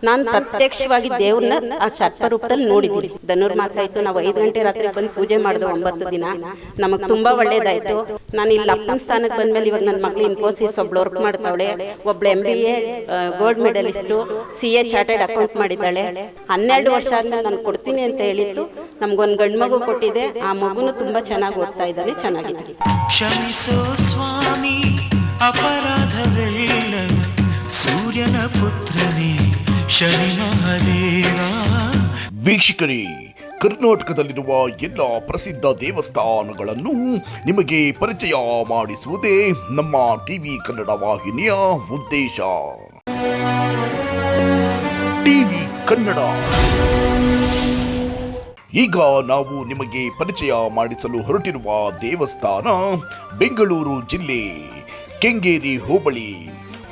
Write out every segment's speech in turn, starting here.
ನಾನು ಪ್ರತ್ಯಕ್ಷವಾಗಿ ದೇವ್ರನ್ನ ಆ ಸರ್ಪರೂಪದಲ್ಲಿ ನೋಡಿದ್ದೀನಿ. ಧನುರ್ಮಾಸ ಆಯಿತು, ನಾವು 5 ಗಂಟೆ ರಾತ್ರಿ ಬಂದು ಪೂಜೆ ಮಾಡಿದ್ವು 9 ದಿನ. ನಮಗೆ ತುಂಬ ಒಳ್ಳೇದಾಯಿತು. ನಾನು ಇಲ್ಲಿ ಅಪ್ಪನ ಸ್ಥಾನಕ್ಕೆ ಬಂದಮೇಲೆ ಇವಾಗ ನನ್ನ ಮಗಳು ಇನ್ಫೋಸಿಸ್ ಒಬ್ಳು ವರ್ಕ್ ಮಾಡ್ತಾವಳೆ, ಒಬ್ಳು MBA gold medallist, CA chartered account ಮಾಡಿದ್ದಾಳೆ. 12 ವರ್ಷ ಆದ್ಮೇಲೆ ನಾನು ಕೊಡ್ತೀನಿ ಅಂತ ಹೇಳಿತ್ತು. ನಮ್ಗೊಂದು ಗಂಡು ಮಗು ಕೊಟ್ಟಿದೆ. ಆ ಮಗುನು ತುಂಬ ಚೆನ್ನಾಗಿ ಓದ್ತಾ ಇದ್ದಾನೆ, ಚೆನ್ನಾಗಿದ್ದಾನೆ. ಕ್ಷಮಿಸೋ ಸ್ವಾಮಿ ಅಪರಾಧವೆಲ್ಲ, ಸೂರ್ಯನ ಪುತ್ರನೇ ಶನಿ ಮಹಾದೇವ. ವೀಕ್ಷಕರೇ, ಕರ್ನಾಟಕದಲ್ಲಿರುವ ಎಲ್ಲ ಪ್ರಸಿದ್ಧ ದೇವಸ್ಥಾನಗಳನ್ನು ನಿಮಗೆ ಪರಿಚಯ ಮಾಡಿಸುವುದೇ ನಮ್ಮ ಟಿವಿ ಕನ್ನಡ ವಾಹಿನಿಯ ಉದ್ದೇಶ. ಟಿವಿ ಕನ್ನಡ. ಈಗ ನಾವು ನಿಮಗೆ ಪರಿಚಯ ಮಾಡಿಸಲು ಹೊರಟಿರುವ ದೇವಸ್ಥಾನ ಬೆಂಗಳೂರು ಜಿಲ್ಲೆ ಕೆಂಗೇರಿ ಹೋಬಳಿ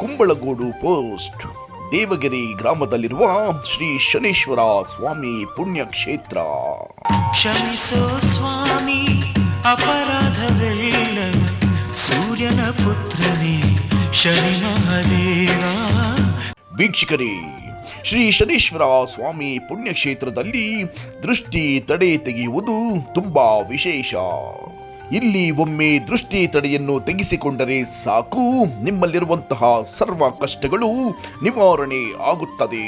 ಕುಂಬಳಗೋಡು ಪೋಸ್ಟ್ ದೇವಗಿರಿ ಗ್ರಾಮದಲ್ಲಿರುವ ಶ್ರೀ ಶನೇಶ್ವರ ಸ್ವಾಮಿ ಪುಣ್ಯಕ್ಷೇತ್ರ. ಕ್ಷಮಿಸೋ ಸ್ವಾಮಿ ಅಪರಾಧವೆಲ್ಲ, ಸೂರ್ಯನ ಪುತ್ರನೇ ಶನಿ ಮಹಾದೇವ. ವೀಕ್ಷಕರೇ, ಶ್ರೀ ಶನೇಶ್ವರ ಸ್ವಾಮಿ ಪುಣ್ಯಕ್ಷೇತ್ರದಲ್ಲಿ ದೃಷ್ಟಿ ತಡೆ ತೆಗೆಯುವುದು ತುಂಬಾ ವಿಶೇಷ. ಇಲ್ಲಿ ಒಮ್ಮೆ ದೃಷ್ಟಿ ತಡೆಯನ್ನು ತೆಗೆಸಿಕೊಂಡರೆ ಸಾಕು, ನಿಮ್ಮಲ್ಲಿರುವಂತಹ ಸರ್ವ ಕಷ್ಟಗಳು ನಿವಾರಣೆ ಆಗುತ್ತದೆ.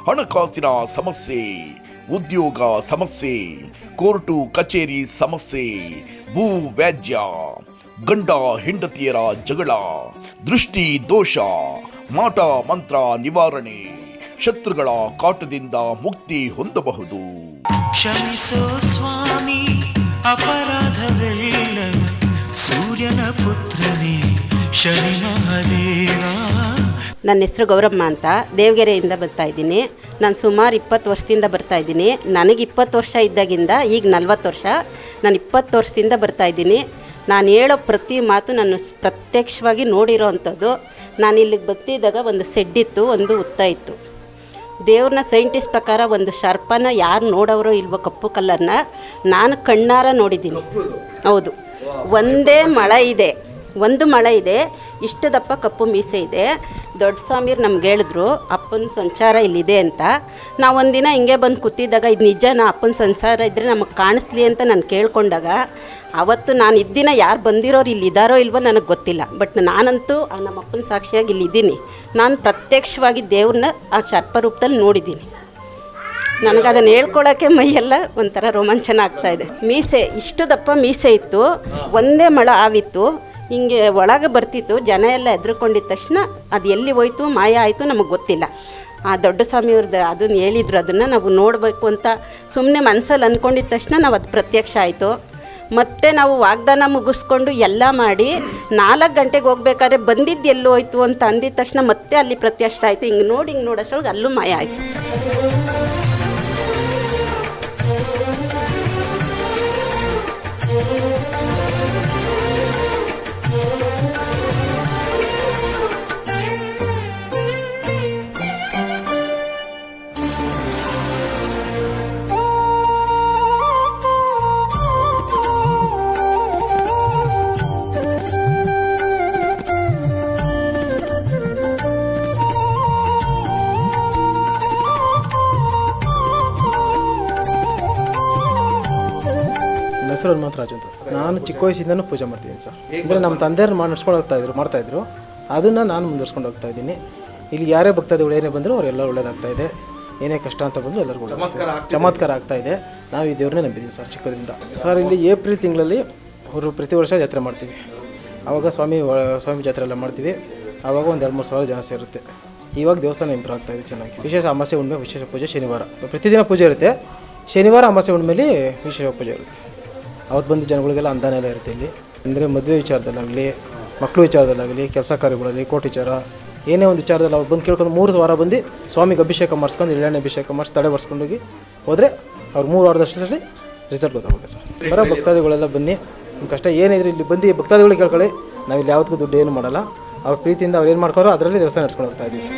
ಹಣಕಾಸಿನ ಸಮಸ್ಯೆ, ಉದ್ಯೋಗ ಸಮಸ್ಯೆ, ಕೋರ್ಟು ಕಚೇರಿ ಸಮಸ್ಯೆ, ಭೂ ವ್ಯಾಜ್ಯ, ಗಂಡ ಹೆಂಡತಿಯರ ಜಗಳ, ದೃಷ್ಟಿ ದೋಷ, ಮಾಟ ಮಂತ್ರ ನಿವಾರಣೆ, ಶತ್ರುಗಳ ಕಾಟದಿಂದ ಮುಕ್ತಿ ಹೊಂದಬಹುದು. ಕ್ಷಮಿಸೋ ಸ್ವಾಮಿ ಅಪರಾಧವೆಲ್ಲ, ಸೂರ್ಯನ ಪುತ್ರನೇ ಶನಿ ಮಹಾದೇವ. ನನ್ನ ಹೆಸರು ಗೌರಮ್ಮ ಅಂತ, ದೇವಗೆರೆಯಿಂದ ಬರ್ತಾ ಇದ್ದೀನಿ. ನಾನು ಸುಮಾರು 20 ವರ್ಷದಿಂದ ಬರ್ತಾ ಇದ್ದೀನಿ. ನನಗೆ 20 ವರ್ಷ ಇದ್ದಾಗಿಂದ ಈಗ 40 ವರ್ಷ, ನಾನು 20 ವರ್ಷದಿಂದ ಬರ್ತಾ ಇದ್ದೀನಿ. ನಾನು ಹೇಳೋ ಪ್ರತಿ ಮಾತು ನಾನು ಪ್ರತ್ಯಕ್ಷವಾಗಿ ನೋಡಿರೋ ಅಂಥದ್ದು. ನಾನು ಇಲ್ಲಿಗೆ ಬರ್ತಿದ್ದಾಗ ಒಂದು ಸೆಡ್ಡಿತ್ತು, ಒಂದು ಹುತ್ತ ಇತ್ತು. ದೇವ್ರನ್ನ ಸೈಂಟಿಸ್ಟ್ ಪ್ರಕಾರ ಒಂದು ಸರ್ಪನ ಯಾರು ನೋಡೋರೋ ಇಲ್ವೋ ಕಪ್ಪು ಕಲ್ಲರ್ನ ನಾನು ಕಣ್ಣಾರ ನೋಡಿದ್ದೀನಿ. ಹೌದು, ಒಂದೇ ಒಂದು ಮಳೆ ಇದೆ, ಇಷ್ಟು ದಪ್ಪ ಕಪ್ಪು ಮೀಸೆ ಇದೆ. ದೊಡ್ಡ ಸ್ವಾಮಿಯರು ನಮ್ಗೆ ಹೇಳಿದ್ರು ಅಪ್ಪನ ಸಂಚಾರ ಇಲ್ಲಿದೆ ಅಂತ. ನಾವು ಒಂದಿನ ಹಿಂಗೆ ಬಂದು ಕೂತಿದ್ದಾಗ ಇದು ನಿಜನಾ, ಅಪ್ಪನ ಸಂಸಾರ ಇದ್ದರೆ ನಮಗೆ ಕಾಣಿಸ್ಲಿ ಅಂತ ನಾನು ಕೇಳ್ಕೊಂಡಾಗ, ಅವತ್ತು ನಾನು ಇದ್ದಿನ ಯಾರು ಬಂದಿರೋರು ಇಲ್ಲಿ ಇದ್ದಾರೋ ಇಲ್ವೋ ನನಗೆ ಗೊತ್ತಿಲ್ಲ. ಬಟ್ ನಾನಂತೂ ನಮ್ಮ ಅಪ್ಪನ ಸಾಕ್ಷಿಯಾಗಿ ಇಲ್ಲಿದ್ದೀನಿ. ನಾನು ಪ್ರತ್ಯಕ್ಷವಾಗಿ ದೇವ್ರನ್ನ ಆ ಸರ್ಪರೂಪದಲ್ಲಿ ನೋಡಿದ್ದೀನಿ. ನನಗದನ್ನು ಹೇಳ್ಕೊಳ್ಳೋಕ್ಕೆ ಮೈಯೆಲ್ಲ ಒಂಥರ ರೋಮಾಂಚನ ಆಗ್ತಾಯಿದೆ. ಮೀಸೆ ಇಷ್ಟು ದಪ್ಪ ಮೀಸೆ ಇತ್ತು, ಒಂದೇ ಮಳ ಆವಿತ್ತು, ಹಿಂಗೆ ಒಳಗೆ ಬರ್ತಿತ್ತು. ಜನ ಎಲ್ಲ ಹೆದ್ರುಕೊಂಡಿದ್ದ ತಕ್ಷಣ ಅದು ಎಲ್ಲಿ ಹೋಯ್ತು, ಮಾಯ ಆಯಿತು, ನಮಗೆ ಗೊತ್ತಿಲ್ಲ. ಆ ದೊಡ್ಡ ಸ್ವಾಮಿಯವ್ರದ್ದು ಅದನ್ನು ಹೇಳಿದ್ರು, ಅದನ್ನು ನಾವು ನೋಡಬೇಕು ಅಂತ ಸುಮ್ಮನೆ ಮನಸ್ಸಲ್ಲಿ ಅಂದ್ಕೊಂಡಿದ್ದ ತಕ್ಷಣ ನಾವು ಅದು ಪ್ರತ್ಯಕ್ಷ ಆಯಿತು. ಮತ್ತು ನಾವು ವಾಗ್ದಾನ ಮುಗಿಸ್ಕೊಂಡು ಎಲ್ಲ ಮಾಡಿ 4 ಗಂಟೆಗೆ ಹೋಗ್ಬೇಕಾದ್ರೆ ಬಂದಿದ್ದು ಎಲ್ಲೋ ಹೋಯ್ತು ಅಂತ ಅಂದಿದ ತಕ್ಷಣ ಮತ್ತೆ ಅಲ್ಲಿ ಪ್ರತ್ಯಕ್ಷ ಆಯಿತು. ಹಿಂಗೆ ನೋಡೋಷ್ಟೊಳಗೆ ಅಲ್ಲೂ ಮಾಯ ಆಯಿತು. ಹೆಸರು ಹನುಮಂತರಾಜು ಅಂತ. ನಾನು ಚಿಕ್ಕ ವಯಸ್ಸಿಂದನೂ ಪೂಜೆ ಮಾಡ್ತಿದ್ದೀನಿ ಸರ್. ಅಂದರೆ ನಮ್ಮ ತಂದೆಯವ್ರು ನಡ್ಸ್ಕೊಂಡು ಮಾಡ್ತಾಯಿದ್ರು, ಅದನ್ನು ನಾನು ಮುಂದುವರ್ಸ್ಕೊಂಡು ಹೋಗ್ತಾ ಇದ್ದೀನಿ. ಇಲ್ಲಿ ಯಾರೇ ಭಕ್ತಾದಿಗಳು ಏನೇ ಬಂದರೂ ಅವರೆಲ್ಲ ಒಳ್ಳೇದಾಗ್ತಾ ಇದೆ. ಏನೇ ಕಷ್ಟ ಅಂತ ಬಂದರೂ ಎಲ್ಲರಿಗೂ ಚಮತ್ಕಾರ ಆಗ್ತಾ ಇದೆ. ನಾವು ಈ ದೇವ್ರನ್ನೇ ನಂಬಿದ್ದೀವಿ ಸರ್ ಚಿಕ್ಕದ್ರಿಂದ. ಸರ್ ಇಲ್ಲಿ ಏಪ್ರಿಲ್ ತಿಂಗಳಲ್ಲಿ ಅವರು ಪ್ರತಿ ವರ್ಷ ಜಾತ್ರೆ ಮಾಡ್ತೀವಿ. ಆವಾಗ ಸ್ವಾಮಿ ಜಾತ್ರೆ ಎಲ್ಲ ಮಾಡ್ತೀವಿ. ಆವಾಗ ಒಂದು 2-3 ಸಾವಿರ ಜನ ಸೇರುತ್ತೆ. ಇವಾಗ ದೇವಸ್ಥಾನ ಇಂಪ್ರೂವ್ ಆಗ್ತಾ ಇದೆ ಚೆನ್ನಾಗಿ. ವಿಶೇಷ ಅಮಾಸೆ ಹುಣ್ಣಿಮೆ ವಿಶೇಷ ಪೂಜೆ ಶನಿವಾರ, ಪ್ರತಿದಿನ ಪೂಜೆ ಇರುತ್ತೆ. ಶನಿವಾರ ಅಮಾಸೆ ಹುಣ್ಣಿಮೆಲಿ ವಿಶೇಷ ಪೂಜೆ ಇರುತ್ತೆ. ಅವತ್ತು ಬಂದು ಜನಗಳಿಗೆಲ್ಲ ಅನುದಾನ ಎಲ್ಲ ಇರುತ್ತೆ ಇಲ್ಲಿ. ಅಂದರೆ ಮದುವೆ ವಿಚಾರದಲ್ಲಾಗಲಿ, ಮಕ್ಕಳು ವಿಚಾರದಲ್ಲಾಗಲಿ, ಕೆಲಸ ಕಾರ್ಯಗಳಲ್ಲಿ, ಕೋರ್ಟ್ ವಿಚಾರ, ಏನೇ ಒಂದು ವಿಚಾರದಲ್ಲಿ ಅವ್ರು ಬಂದು ಕೇಳ್ಕೊಂಡು 3 ವಾರ ಬಂದು ಸ್ವಾಮಿಗೆ ಅಭಿಷೇಕ ಮಾಡಿಸ್ಕೊಂಡು, ಎಳ್ಳೆಣ್ಣೆ ಅಭಿಷೇಕ ಮಾಡಿಸಿ ತಡೆ ಬರ್ಸ್ಕೊಂಡೋಗಿ ಹೋದರೆ ಅವ್ರು 3 ವಾರದಷ್ಟರಲ್ಲಿ ರಿಸಲ್ಟ್ ಗೊತ್ತಾಗುತ್ತೆ ಸರ್. ಬರೋ ಭಕ್ತಾದಿಗಳೆಲ್ಲ ಬನ್ನಿ, ನಿಮ್ಮ ಕಷ್ಟ ಏನಿದ್ರೆ ಇಲ್ಲಿ ಬಂದು ಭಕ್ತಾದಿಗಳಿಗೆ ಕೇಳ್ಕೊಳ್ಳಿ. ನಾವು ಇಲ್ಲಿ ಯಾವತ್ತಿಗೂ ದುಡ್ಡು ಏನು ಮಾಡಲ್ಲ. ಅವ್ರ ಪ್ರೀತಿಯಿಂದ ಅವ್ರು ಏನು ಮಾಡ್ತಾರೋ ಅದರಲ್ಲಿ ದೇವಸ್ಥಾನ ನಡೆಸ್ಕೊಂಡು ಹೋಗ್ತಾ ಇದ್ದೀವಿ.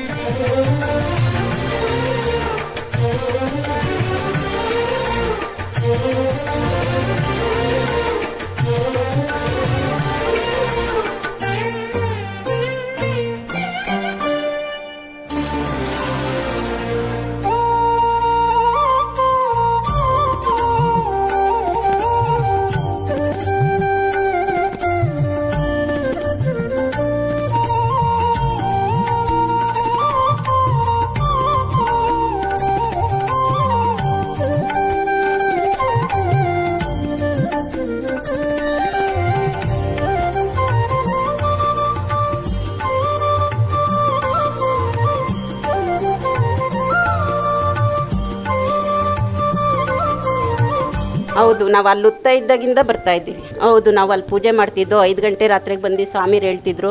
ಹೌದು, ನಾವು ಅಲ್ಲಿ ಉತ್ತ ಇದ್ದಾಗಿಂದ ಬರ್ತಾ ಇದ್ದೀವಿ. ಹೌದು, ನಾವು ಅಲ್ಲಿ ಪೂಜೆ ಮಾಡ್ತಿದ್ದೋ. 5 ಗಂಟೆ ರಾತ್ರಿಗೆ ಬಂದು ಸ್ವಾಮಿರು ಹೇಳ್ತಿದ್ರು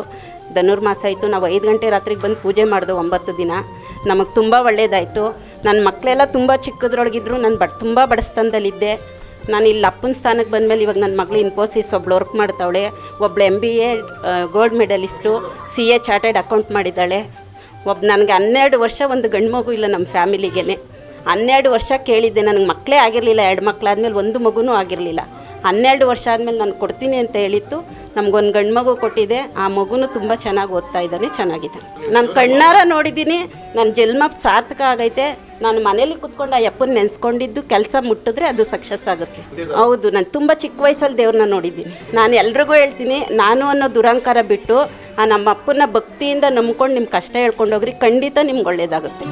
ಧನುರ್ಮಾಸ ಆಯಿತು. ನಾವು 5 ಗಂಟೆ ರಾತ್ರಿಗೆ ಬಂದು ಪೂಜೆ ಮಾಡಿದೋ 9 ದಿನ. ನಮಗೆ ತುಂಬ ಒಳ್ಳೆಯದಾಯಿತು. ನನ್ನ ಮಕ್ಕಳೆಲ್ಲ ತುಂಬ ಚಿಕ್ಕದ್ರೊಳಗಿದ್ರು. ನಾನು ತುಂಬ ಬಡಸ್ತನದಲ್ಲಿದ್ದೆ. ನಾನು ಇಲ್ಲಿ ಅಪ್ಪನ ಸ್ಥಾನಕ್ಕೆ ಬಂದಮೇಲೆ ಇವಾಗ ನನ್ನ ಮಗಳು ಇನ್ಫೋಸಿಸ್ ಒಬ್ಳು ವರ್ಕ್ ಮಾಡ್ತಾವಳೆ, ಒಬ್ಳು MBA gold medallist, CA chartered account ಮಾಡಿದ್ದಾಳೆ. ನನಗೆ 12 ವರ್ಷ ಒಂದು ಗಂಡು ಮಗು ಇಲ್ಲ ನಮ್ಮ ಫ್ಯಾಮಿಲಿಗೆ. 12 ವರ್ಷ ಕೇಳಿದ್ದೆ, ನನಗೆ ಮಕ್ಕಳೇ ಆಗಿರಲಿಲ್ಲ. 2 ಮಕ್ಕಳಾದ್ಮೇಲೆ ಒಂದು ಮಗುನೂ ಆಗಿರಲಿಲ್ಲ. 12 ವರ್ಷ ಆದಮೇಲೆ ನಾನು ಕೊಡ್ತೀನಿ ಅಂತ ಹೇಳಿತ್ತು. ನಮಗೊಂದು ಗಂಡು ಮಗು ಕೊಟ್ಟಿದೆ. ಆ ಮಗುನೂ ತುಂಬ ಚೆನ್ನಾಗಿ ಓದ್ತಾ ಇದ್ದಾನೆ, ಚೆನ್ನಾಗಿದೆ. ನಾನು ಕಣ್ಣಾರ ನೋಡಿದ್ದೀನಿ. ನನ್ನ ಜನ್ಮ ಸಾರ್ಥಕ ಆಗೈತೆ. ನಾನು ಮನೇಲಿ ಕೂತ್ಕೊಂಡು ಆ ಯಪ್ಪನ ನೆನೆಸ್ಕೊಂಡಿದ್ದು ಕೆಲಸ ಮುಟ್ಟಿದ್ರೆ ಅದು ಸಕ್ಸಸ್ ಆಗುತ್ತೆ. ಹೌದು, ನಾನು ತುಂಬ ಚಿಕ್ಕ ವಯಸ್ಸಲ್ಲಿ ದೇವ್ರನ್ನ ನೋಡಿದ್ದೀನಿ. ನಾನು ಎಲ್ರಿಗೂ ಹೇಳ್ತೀನಿ, ನಾನು ಅನ್ನೋ ದುರಹಂಕಾರ ಬಿಟ್ಟು ಆ ನಮ್ಮ ಅಪ್ಪನ ಭಕ್ತಿಯಿಂದ ನಂಬ್ಕೊಂಡು ನಿಮ್ಮ ಕಷ್ಟ ಹೇಳ್ಕೊಂಡೋಗ್ರಿ, ಖಂಡಿತ ನಿಮ್ಗೆ ಒಳ್ಳೆಯದಾಗುತ್ತೆ.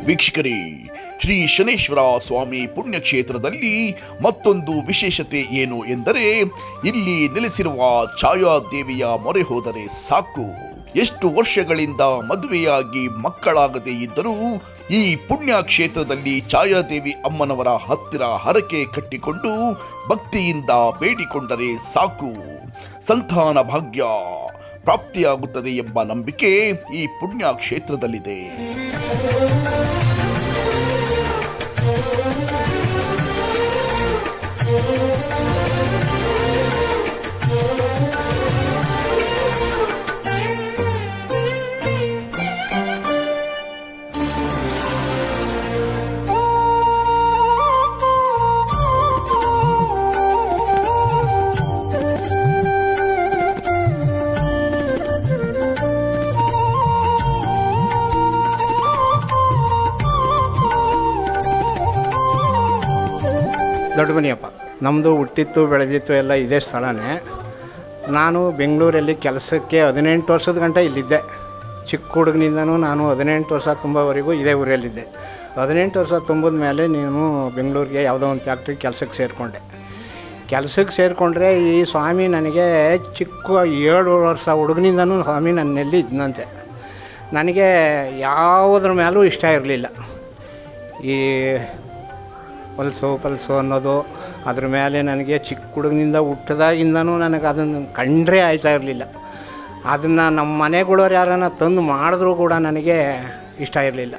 ವೀಕ್ಷಕರೇ, ಶ್ರೀ ಶನೇಶ್ವರ ಸ್ವಾಮಿ ಪುಣ್ಯಕ್ಷೇತ್ರದಲ್ಲಿ ಮತ್ತೊಂದು ವಿಶೇಷತೆ ಏನು ಎಂದರೆ, ಇಲ್ಲಿ ನೆಲೆಸಿರುವ ಛಾಯಾದೇವಿಯ ಮೊರೆ ಹೋದರೆ ಸಾಕು. ಎಷ್ಟು ವರ್ಷಗಳಿಂದ ಮದುವೆಯಾಗಿ ಮಕ್ಕಳಾಗದೇ ಇದ್ದರೂ ಈ ಪುಣ್ಯಕ್ಷೇತ್ರದಲ್ಲಿ ಛಾಯಾದೇವಿ ಅಮ್ಮನವರ ಹತ್ತಿರ ಹರಕೆ ಕಟ್ಟಿಕೊಂಡು ಭಕ್ತಿಯಿಂದ ಬೇಡಿಕೊಂಡರೆ ಸಾಕು, ಸಂತಾನ ಭಾಗ್ಯ ಪ್ರಾಪ್ತಿಯಾಗುತ್ತದೆ ಎಂಬ ನಂಬಿಕೆ ಈ ಪುಣ್ಯಕ್ಷೇತ್ರದಲ್ಲಿದೆ. ದೊಡ್ಡಮನಿಯಪ್ಪ. ನಮ್ಮದು ಹುಟ್ಟಿತ್ತು ಬೆಳೆದಿತ್ತು ಎಲ್ಲ ಇದೇ ಸ್ಥಳನೇ. ನಾನು ಬೆಂಗಳೂರಲ್ಲಿ ಕೆಲಸಕ್ಕೆ 18 ವರ್ಷದ ಗಂಟ ಇಲ್ಲಿದ್ದೆ. ಚಿಕ್ಕ ಹುಡುಗನಿಂದನೂ ನಾನು 18 ವರ್ಷ ತುಂಬವರೆಗೂ ಇದೇ ಊರಲ್ಲಿದ್ದೆ. 18 ವರ್ಷ ತುಂಬಿದ ಮೇಲೆ ನೀನು ಬೆಂಗಳೂರಿಗೆ ಯಾವುದೋ ಒಂದು ಫ್ಯಾಕ್ಟ್ರಿ ಕೆಲಸಕ್ಕೆ ಸೇರಿಕೊಂಡ್ರೆ ಈ ಸ್ವಾಮಿ ನನಗೆ ಚಿಕ್ಕ 7 ವರ್ಷ ಹುಡುಗನಿಂದನೂ ಸ್ವಾಮಿ ನನ್ನಲ್ಲಿ ಇದ್ದಂತೆ. ನನಗೆ ಯಾವುದ್ರ ಮೇಲೂ ಇಷ್ಟ ಇರಲಿಲ್ಲ. ಈ ಪಲ್ಸು ಅನ್ನೋದು ಅದ್ರ ಮೇಲೆ ನನಗೆ ಚಿಕ್ಕ ಹುಡುಗನಿಂದ ಹುಟ್ಟಿದಾಗಿಂದನೂ ನನಗೆ ಅದನ್ನು ಕಂಡ್ರೆ ಆಯ್ತಾ ಇರಲಿಲ್ಲ. ಅದನ್ನು ನಮ್ಮ ಮನೆಗಳವ್ರು ಯಾರನ್ನ ತಂದು ಮಾಡಿದ್ರೂ ಕೂಡ ನನಗೆ ಇಷ್ಟ ಇರಲಿಲ್ಲ.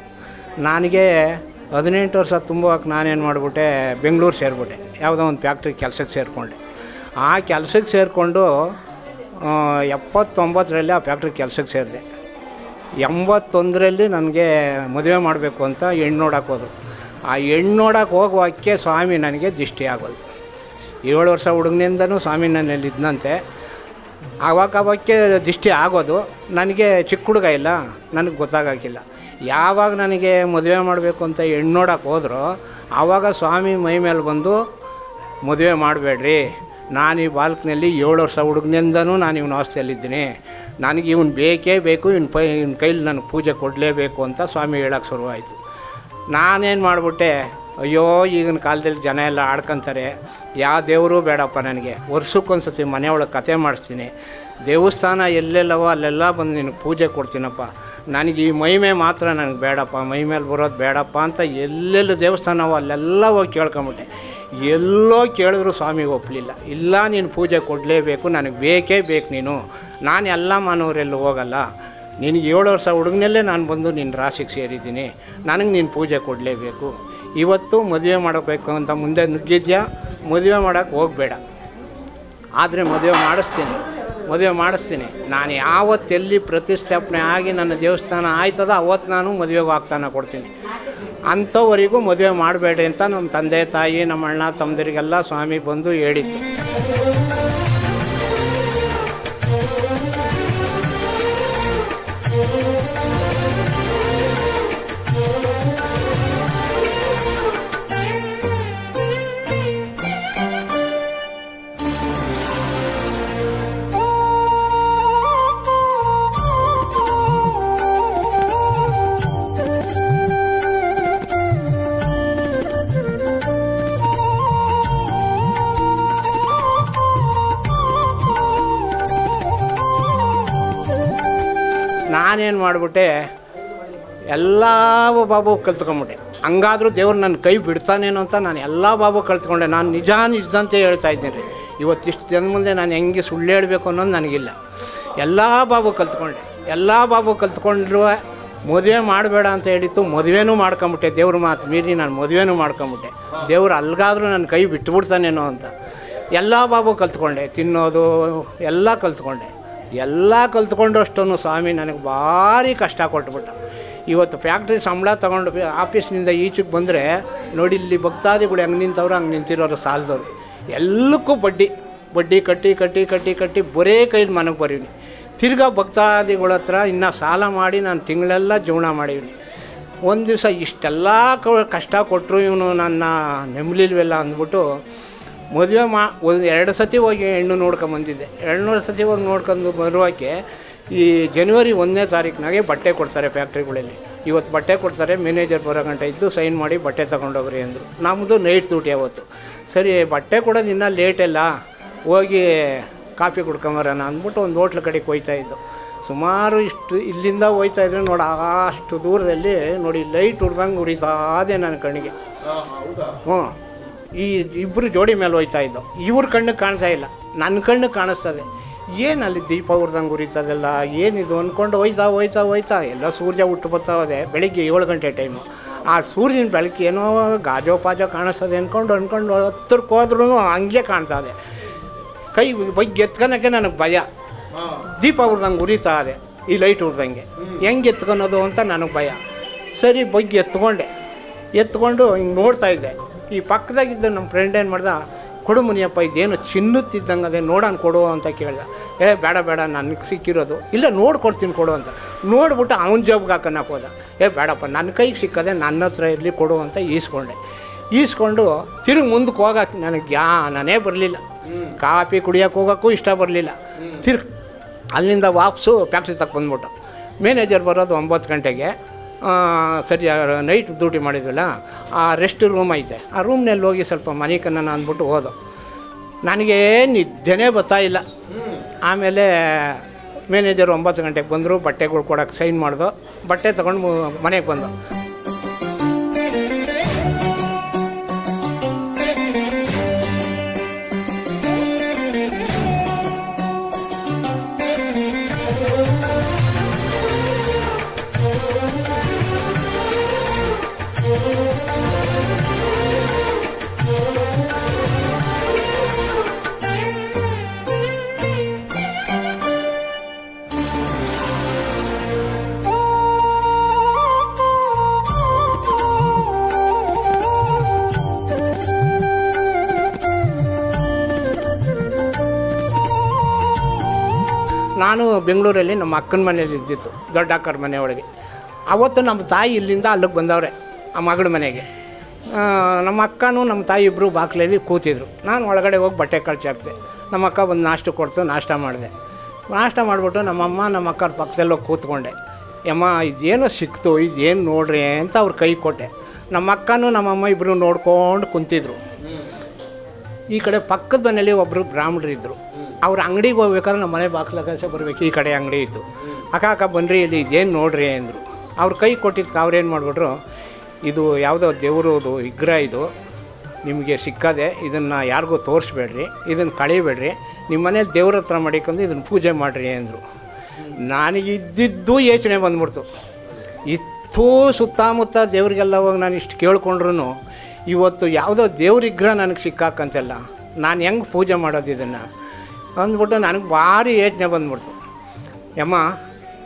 ನನಗೆ 18 ವರ್ಷ ತುಂಬುವಾಗ ನಾನೇನು ಮಾಡಿಬಿಟ್ಟೆ, ಬೆಂಗಳೂರು ಸೇರಿಬಿಟ್ಟೆ. ಯಾವುದೋ ಒಂದು ಫ್ಯಾಕ್ಟ್ರಿ ಕೆಲಸಕ್ಕೆ ಸೇರಿಕೊಂಡೆ. ಆ ಕೆಲಸಕ್ಕೆ ಸೇರಿಕೊಂಡು 79ರಲ್ಲಿ ಆ ಫ್ಯಾಕ್ಟ್ರಿ ಕೆಲಸಕ್ಕೆ ಸೇರಿದೆ. 81ರಲ್ಲಿ ನನಗೆ ಮದುವೆ ಮಾಡಬೇಕು ಅಂತ ಹೆಣ್ಣು ನೋಡಕ್ಕೆ ಹೋದರು. ಆ ಹೆಣ್ಣು ನೋಡಕ್ಕೆ ಹೋಗುವಕ್ಕೆ ಸ್ವಾಮಿ ನನಗೆ ದಿಷ್ಟಿ ಆಗೋದು. 7 ವರ್ಷ ಹುಡುಗನಿಂದನೂ ಸ್ವಾಮಿ ನನ್ನಲ್ಲಿ ಇದ್ದಂತೆ. ಆವಾಗಕ್ಕೆ ದಿಷ್ಟಿ ಆಗೋದು. ನನಗೆ ಚಿಕ್ಕ ಹುಡುಗ ಇಲ್ಲ, ನನಗೆ ಗೊತ್ತಾಗೋಕ್ಕಿಲ್ಲ. ಯಾವಾಗ ನನಗೆ ಮದುವೆ ಮಾಡಬೇಕು ಅಂತ ಹೆಣ್ಣು ನೋಡಕ್ಕೆ ಹೋದ್ರು, ಆವಾಗ ಸ್ವಾಮಿ ಮೈ ಮೇಲೆ ಬಂದು ಮದುವೆ ಮಾಡಬೇಡ್ರಿ, ನಾನು ಈ ಬಾಲ್ಕ್ನಲ್ಲಿ 7 ವರ್ಷ ಹುಡುಗನಿಂದನೂ ನಾನು ಇವನ ಅವಸ್ಥೆಯಲ್ಲಿದ್ದೀನಿ, ನನಗೆ ಇವನು ಬೇಕೇ ಬೇಕು, ಇವನ ಕೈಲಿ ನನಗೆ ಪೂಜೆ ಕೊಡಲೇಬೇಕು ಅಂತ ಸ್ವಾಮಿ ಹೇಳೋಕ್ಕೆ ಶುರುವಾಯಿತು. ನಾನೇನು ಮಾಡಿಬಿಟ್ಟೆ, ಅಯ್ಯೋ ಈಗಿನ ಕಾಲದಲ್ಲಿ ಜನ ಎಲ್ಲ ಆಡ್ಕೊತಾರೆ, ಯಾವ ದೇವರು ಬೇಡಪ್ಪ ನನಗೆ, ವರ್ಷಕ್ಕೊಂದ್ಸತಿ ಮನೆಯೊಳಗೆ ಕತೆ ಮಾಡಿಸ್ತೀನಿ, ದೇವಸ್ಥಾನ ಎಲ್ಲೆಲ್ಲವೋ ಅಲ್ಲೆಲ್ಲ ಬಂದು ನಿನಗೆ ಪೂಜೆ ಕೊಡ್ತೀನಪ್ಪ, ನನಗೆ ಈ ಮೈಮೆ ಮಾತ್ರ ನನಗೆ ಬೇಡಪ್ಪ, ಮೈ ಮೇಲೆ ಬರೋದು ಬೇಡಪ್ಪ ಅಂತ ಎಲ್ಲೆಲ್ಲ ದೇವಸ್ಥಾನವೋ ಅಲ್ಲೆಲ್ಲ ಹೋಗಿ ಕೇಳ್ಕೊಂಬಿಟ್ಟೆ. ಎಲ್ಲೋ ಕೇಳಿದ್ರು ಸ್ವಾಮಿ ಒಪ್ಪಲಿಲ್ಲ. ಇಲ್ಲ, ನೀನು ಪೂಜೆ ಕೊಡಲೇಬೇಕು, ನನಗೆ ಬೇಕೇ ಬೇಕು ನೀನು, ನಾನು ಎಲ್ಲ ಮಾನವರೆಲ್ಲೂ ಹೋಗಲ್ಲ, ನಿನಗೆ 7 ವರ್ಷ ಹುಡುಗನಲ್ಲೇ ನಾನು ಬಂದು ನಿನ್ನ ರಾಶಿಗೆ ಸೇರಿದ್ದೀನಿ, ನನಗೆ ನೀನು ಪೂಜೆ ಕೊಡಲೇಬೇಕು. ಇವತ್ತು ಮದುವೆ ಮಾಡಬೇಕು ಅಂತ ಮುಂದೆ ನುಗ್ಗಿದ್ಯಾ, ಮದುವೆ ಮಾಡೋಕ್ಕೆ ಹೋಗಬೇಡ, ಆದರೆ ಮದುವೆ ಮಾಡಿಸ್ತೀನಿ. ನಾನು ಯಾವತ್ತೆಲ್ಲಿ ಪ್ರತಿಷ್ಠಾಪನೆ ಆಗಿ ನನ್ನ ದೇವಸ್ಥಾನ ಆಯ್ತದ ಅವತ್ತು ನಾನು ಮದುವೆಗೆ ವಾಗ್ದಾನ ಕೊಡ್ತೀನಿ. ಅಂಥವರಿಗೂ ಮದುವೆ ಮಾಡಬೇಡಿ ಅಂತ ನಮ್ಮ ತಂದೆ ತಾಯಿ, ನಮ್ಮ ಅಣ್ಣ ತಮ್ಮದರಿಗೆಲ್ಲ ಸ್ವಾಮಿ ಬಂದು ಹೇಳಿತ್ತು. ನಾನೇನು ಮಾಡಿಬಿಟ್ಟೆ, ಎಲ್ಲ ಬಾಬು ಕಲ್ತ್ಕೊಂಬಿಟ್ಟೆ. ಹಂಗಾದ್ರೂ ದೇವ್ರು ನನ್ನ ಕೈ ಬಿಡ್ತಾನೇನೋ ಅಂತ ನಾನು ಎಲ್ಲ ಬಾಬು ಕಲ್ತ್ಕೊಂಡೆ. ನಾನು ನಿಜದಂತೆ ಹೇಳ್ತಾ ಇದ್ದೀನಿ ರೀ. ಇವತ್ತಿಷ್ಟು ಜನ ಮುಂದೆ ನಾನು ಹೆಂಗೆ ಸುಳ್ಳು ಹೇಳಬೇಕು ಅನ್ನೋದು ನನಗಿಲ್ಲ. ಎಲ್ಲ ಬಾಬು ಕಲ್ತ್ಕೊಂಡೆ. ಎಲ್ಲ ಬಾಬು ಕಲ್ತ್ಕೊಂಡ್ರು ಮದುವೆ ಮಾಡಬೇಡ ಅಂತ ಹೇಳಿತ್ತು, ಮದುವೆನೂ ಮಾಡ್ಕೊಂಬಿಟ್ಟೆ. ದೇವ್ರ ಮಾತು ಮೀರಿ ನಾನು ಮದುವೆನೂ ಮಾಡ್ಕೊಂಬಿಟ್ಟೆ. ದೇವ್ರು ಅಲ್ಗಾದ್ರೂ ನನ್ನ ಕೈ ಬಿಟ್ಟುಬಿಡ್ತಾನೇನೋ ಅಂತ ಎಲ್ಲ ಬಾಬು ಕಲ್ತ್ಕೊಂಡೆ. ತಿನ್ನೋದು ಎಲ್ಲ ಕಲ್ತ್ಕೊಂಡೆ. ಎಲ್ಲ ಕಲ್ತ್ಕೊಂಡು ಅಷ್ಟೊಂದು ಸ್ವಾಮಿ ನನಗೆ ಭಾರಿ ಕಷ್ಟ ಕೊಟ್ಬಿಟ್ಟ. ಇವತ್ತು ಫ್ಯಾಕ್ಟ್ರಿ ಸಂಬಳ ತೊಗೊಂಡು ಆಫೀಸ್ನಿಂದ ಈಚೆಗೆ ಬಂದರೆ ನೋಡಿ, ಇಲ್ಲಿ ಭಕ್ತಾದಿಗಳು ಹೆಂಗೆ ನಿಂತವ್ರು ಹಂಗೆ ನಿಂತಿರೋರು ಸಾಲದವ್ರು. ಎಲ್ಲಕ್ಕೂ ಬಡ್ಡಿ ಕಟ್ಟಿ ಬರೇ ಕೈಲಿ ಮನೆಗೆ ಬರೀನಿ. ತಿರ್ಗಾ ಭಕ್ತಾದಿಗಳ ಹತ್ರ ಇನ್ನೂ ಸಾಲ ಮಾಡಿ ನಾನು ತಿಂಗಳೆಲ್ಲ ಜೀವನ ಮಾಡೀನಿ. ಒಂದು ದಿವಸ ಇಷ್ಟೆಲ್ಲ ಕಷ್ಟ ಕೊಟ್ಟರು ಇವನು ನನ್ನ ನೆಮ್ಮಲಿಲ್ವೆಲ್ಲ ಅಂದ್ಬಿಟ್ಟು ಮದುವೆ ಒಂದು 2 ಸತಿ ಹೋಗಿ ಹೆಣ್ಣು ನೋಡ್ಕೊಂಬಂದಿದ್ದೆ. 2 ಸತಿ ಹೋಗಿ ನೋಡ್ಕೊಂಡು ಬರುವಾಗೆ ಈ ಜನವರಿ 1ನೇ ತಾರೀಕಿನಾಗೆ ಬಟ್ಟೆ ಕೊಡ್ತಾರೆ ಫ್ಯಾಕ್ಟ್ರಿಗಳಲ್ಲಿ. ಇವತ್ತು ಬಟ್ಟೆ ಕೊಡ್ತಾರೆ, ಮ್ಯಾನೇಜರ್ ಬರೋ ಗಂಟೆ ಇದ್ದು ಸೈನ್ ಮಾಡಿ ಬಟ್ಟೆ ತೊಗೊಂಡೋಗ್ರಿ ಅಂದರು. ನಮ್ಮದು ನೈಟ್ ಡ್ಯೂಟಿ ಅವತ್ತು. ಸರಿ, ಬಟ್ಟೆ ಕೊಡೋದು ಇನ್ನೂ ಲೇಟೆಲ್ಲ, ಹೋಗಿ ಕಾಫಿ ಕುಡ್ಕೊಂಬರೋಣ ಅಂದ್ಬಿಟ್ಟು ಒಂದು ಹೋಟ್ಲ್ ಕಡೆಗೆ ಹೋಯ್ತಾಯಿದ್ದು. ಸುಮಾರು ಇಷ್ಟು ಇಲ್ಲಿಂದ ಹೋಯ್ತಾಯಿದ್ರೆ ನೋಡಿ, ಅಷ್ಟು ದೂರದಲ್ಲಿ ನೋಡಿ ಲೈಟ್ ಉರ್ದಂಗೆ ಉರಿತಾದೆ ನನ್ನ ಕಣ್ಣಿಗೆ. ಈ ಇಬ್ಬರು ಜೋಡಿ ಮೇಲೆ ಹೋಯ್ತಾಯಿದ್ದು. ಇವ್ರ ಕಣ್ಣಿಗೆ ಕಾಣಿಸ್ತಾ ಇಲ್ಲ, ನನ್ನ ಕಣ್ಣಿಗೆ ಕಾಣಿಸ್ತದೆ. ಏನು ಅಲ್ಲಿ ದೀಪ ಉರ್ದಂಗೆ ಉರಿತದಲ್ಲ, ಏನಿದು ಅಂದ್ಕೊಂಡು ಹೋಯ್ತಾ ಎಲ್ಲ ಸೂರ್ಯ ಹುಟ್ಟು ಬರ್ತಾವೆ. ಬೆಳಿಗ್ಗೆ 7 ಗಂಟೆ ಟೈಮು. ಆ ಸೂರ್ಯನ ಬೆಳಕು ಏನೋ ಗಾಜೋ ಪಾಜೋ ಕಾಣಿಸ್ತದೆ ಅಂದ್ಕೊಂಡು ಹತ್ರಕ್ಕೆ ಹೋದ್ರೂ ಹಂಗೆ ಕಾಣ್ತದೆ. ಕೈ ಬಗ್ಗೆ ಎತ್ಕೊಳಕ್ಕೆ ನನಗೆ ಭಯ. ದೀಪ ಉರ್ದಂಗೆ ಉರಿತಾ ಇದೆ, ಈ ಲೈಟ್ ಉರ್ದಂಗೆ ಹೆಂಗೆ ಎತ್ಕೊಳೋದು ಅಂತ ನನಗೆ ಭಯ. ಸರಿ, ಬಗ್ಗೆ ಎತ್ಕೊಂಡು ಹಿಂಗೆ ನೋಡ್ತಾಯಿದ್ದೆ. ಈ ಪಕ್ಕದಾಗಿದ್ದ ನಮ್ಮ ಫ್ರೆಂಡ್ ಏನು ಮಾಡ್ದ, ಕೊಡು ಮುನಿಯಪ್ಪ, ಇದೇನು ಚಿನ್ನುತ್ತಿದ್ದಂಗೆ ಅದೇ ನೋಡೋಣ ಕೊಡು ಅಂತ ಕೇಳ್ದ. ಬೇಡ ನನಗೆ ಸಿಕ್ಕಿರೋದು, ಇಲ್ಲ ನೋಡ್ಕೊಡ್ತೀನಿ ಕೊಡು ಅಂತ. ನೋಡ್ಬಿಟ್ಟು ಅವನ ಜಾಬ್ಗೆ ಹಾಕೋಣಕ್ಕೆ ಹೋದ. ಬೇಡಪ್ಪ, ನನ್ನ ಕೈಗೆ ಸಿಕ್ಕದೆ ನನ್ನ ಹತ್ರ ಇರಲಿ ಕೊಡು ಅಂತ ಈಸ್ಕೊಂಡು ತಿರುಗಿ ಮುಂದಕ್ಕೆ ಹೋಗಕ್ಕೆ ನನಗೆ ಜ್ಞಾನನೇ ಬರಲಿಲ್ಲ. ಕಾಫಿ ಕುಡಿಯೋಕೆ ಹೋಗೋಕ್ಕೂ ಇಷ್ಟ ಬರಲಿಲ್ಲ. ಅಲ್ಲಿಂದ ವಾಪಸ್ಸು ಫ್ಯಾಕ್ಟ್ರಿ ತಕ್ಕ ಬಂದ್ಬಿಟ್ಟು. ಮ್ಯಾನೇಜರ್ ಬರೋದು 9 ಗಂಟೆಗೆ. ಸರಿ, ನೈಟ್ ಡ್ಯೂಟಿ ಮಾಡಿದ್ವಲ್ಲ, ಆ ರೆಸ್ಟ್ ರೂಮ್ ಐತೆ, ಆ ರೂಮ್ನಲ್ಲಿ ಹೋಗಿ ಸ್ವಲ್ಪ ಮನೆ ಕನ್ನ ಅಂದ್ಬಿಟ್ಟು ಹೋದೋ. ನನಗೆ ನಿದ್ದೆನೇ ಬರ್ತಾಯಿಲ್ಲ. ಆಮೇಲೆ ಮ್ಯಾನೇಜರ್ 9 ಗಂಟೆಗೆ ಬಂದರು, ಬಟ್ಟೆಗಳು ಕೊಡೋಕ್ಕೆ ಸೈನ್ ಮಾಡ್ದೋ. ಬಟ್ಟೆ ತೊಗೊಂಡು ಮನೆಗೆ ಬಂದು ನಾನು ಬೆಂಗಳೂರಲ್ಲಿ ನಮ್ಮ ಅಕ್ಕನ ಮನೇಲಿ ಇದ್ದಿತ್ತು, ದೊಡ್ಡ ಅಕ್ಕರ ಮನೆ ಒಳಗೆ. ಅವತ್ತು ನಮ್ಮ ತಾಯಿ ಇಲ್ಲಿಂದ ಅಲ್ಲಿಗೆ ಬಂದವ್ರೆ ಆ ಮಗಳ ಮನೆಗೆ. ನಮ್ಮ ಅಕ್ಕನೂ ನಮ್ಮ ತಾಯಿ ಇಬ್ಬರು ಬಾಕ್ಲಲ್ಲಿ ಕೂತಿದ್ರು. ನಾನು ಒಳಗಡೆ ಹೋಗಿ ಬಟ್ಟೆ ಕಳ್ಚಾಕ್ದೆ. ನಮ್ಮ ಅಕ್ಕ ಒಂದು ನಾಷ್ಟ ಕೊಡ್ತು, ನಾಷ್ಟ ಮಾಡಿಬಿಟ್ಟು ನಮ್ಮಮ್ಮ ನಮ್ಮ ಅಕ್ಕರ ಪಕ್ಕದಲ್ಲೋಗಿ ಕೂತ್ಕೊಂಡೆ. ಅಮ್ಮ, ಇದೇನೋ ಸಿಕ್ತು, ಇದೇನು ನೋಡ್ರಿ ಅಂತ ಅವ್ರ ಕೈ ಕೊಟ್ಟೆ. ನಮ್ಮ ಅಕ್ಕನೂ ನಮ್ಮಮ್ಮ ಇಬ್ಬರು ನೋಡ್ಕೊಂಡು ಕುಂತಿದ್ರು. ಈ ಕಡೆ ಪಕ್ಕದ ಮನೇಲಿ ಒಬ್ಬರು ಬ್ರಾಹ್ಮಣರು ಇದ್ದರು. ಅವ್ರ ಅಂಗಡಿಗೆ ಹೋಗ್ಬೇಕಾದ್ರೆ ನಮ್ಮ ಮನೆ ಬಾಕ್ಲಾಗ ಬರಬೇಕು, ಈ ಕಡೆ ಅಂಗಡಿ ಇತ್ತು. ಅಕ್ಕ ಬನ್ನಿರಿ, ಇಲ್ಲಿ ಇದೇನು ನೋಡ್ರಿ ಅಂದರು. ಅವ್ರ ಕೈ ಕೊಟ್ಟಿದ್ದಕ್ಕೆ ಅವ್ರೇನು ಮಾಡಿಬಿಟ್ರು, ಇದು ಯಾವುದೋ ದೇವ್ರದು ವಿಗ್ರಹ, ಇದು ನಿಮಗೆ ಸಿಕ್ಕದೆ, ಇದನ್ನು ಯಾರಿಗೂ ತೋರಿಸ್ಬೇಡ್ರಿ, ಇದನ್ನು ಕಳಿಬೇಡ್ರಿ, ನಿಮ್ಮ ಮನೇಲಿ ದೇವ್ರ ಹತ್ರ ಮಾಡಿಕೊಂಡು ಇದನ್ನು ಪೂಜೆ ಮಾಡಿರಿ ಅಂದರು. ನನಗಿದ್ದಿದ್ದು ಯೋಚನೆ ಬಂದ್ಬಿಡ್ತು. ಇಷ್ಟು ಸುತ್ತಮುತ್ತ ದೇವ್ರಿಗೆಲ್ಲ ಹೋಗಿ ನಾನು ಇಷ್ಟು ಕೇಳ್ಕೊಂಡ್ರು ಇವತ್ತು ಯಾವುದೋ ದೇವ್ರ ವಿಗ್ರಹ ನನಗೆ ಸಿಕ್ಕಾಕಂತೆಲ್ಲ, ನಾನು ಹೆಂಗೆ ಪೂಜೆ ಮಾಡೋದು ಇದನ್ನು ಅಂದ್ಬಿಟ್ಟು ನನಗೆ ಭಾರಿ ಯೋಚನೆ ಬಂದ್ಬಿಡ್ತು. ಯಮ್ಮ,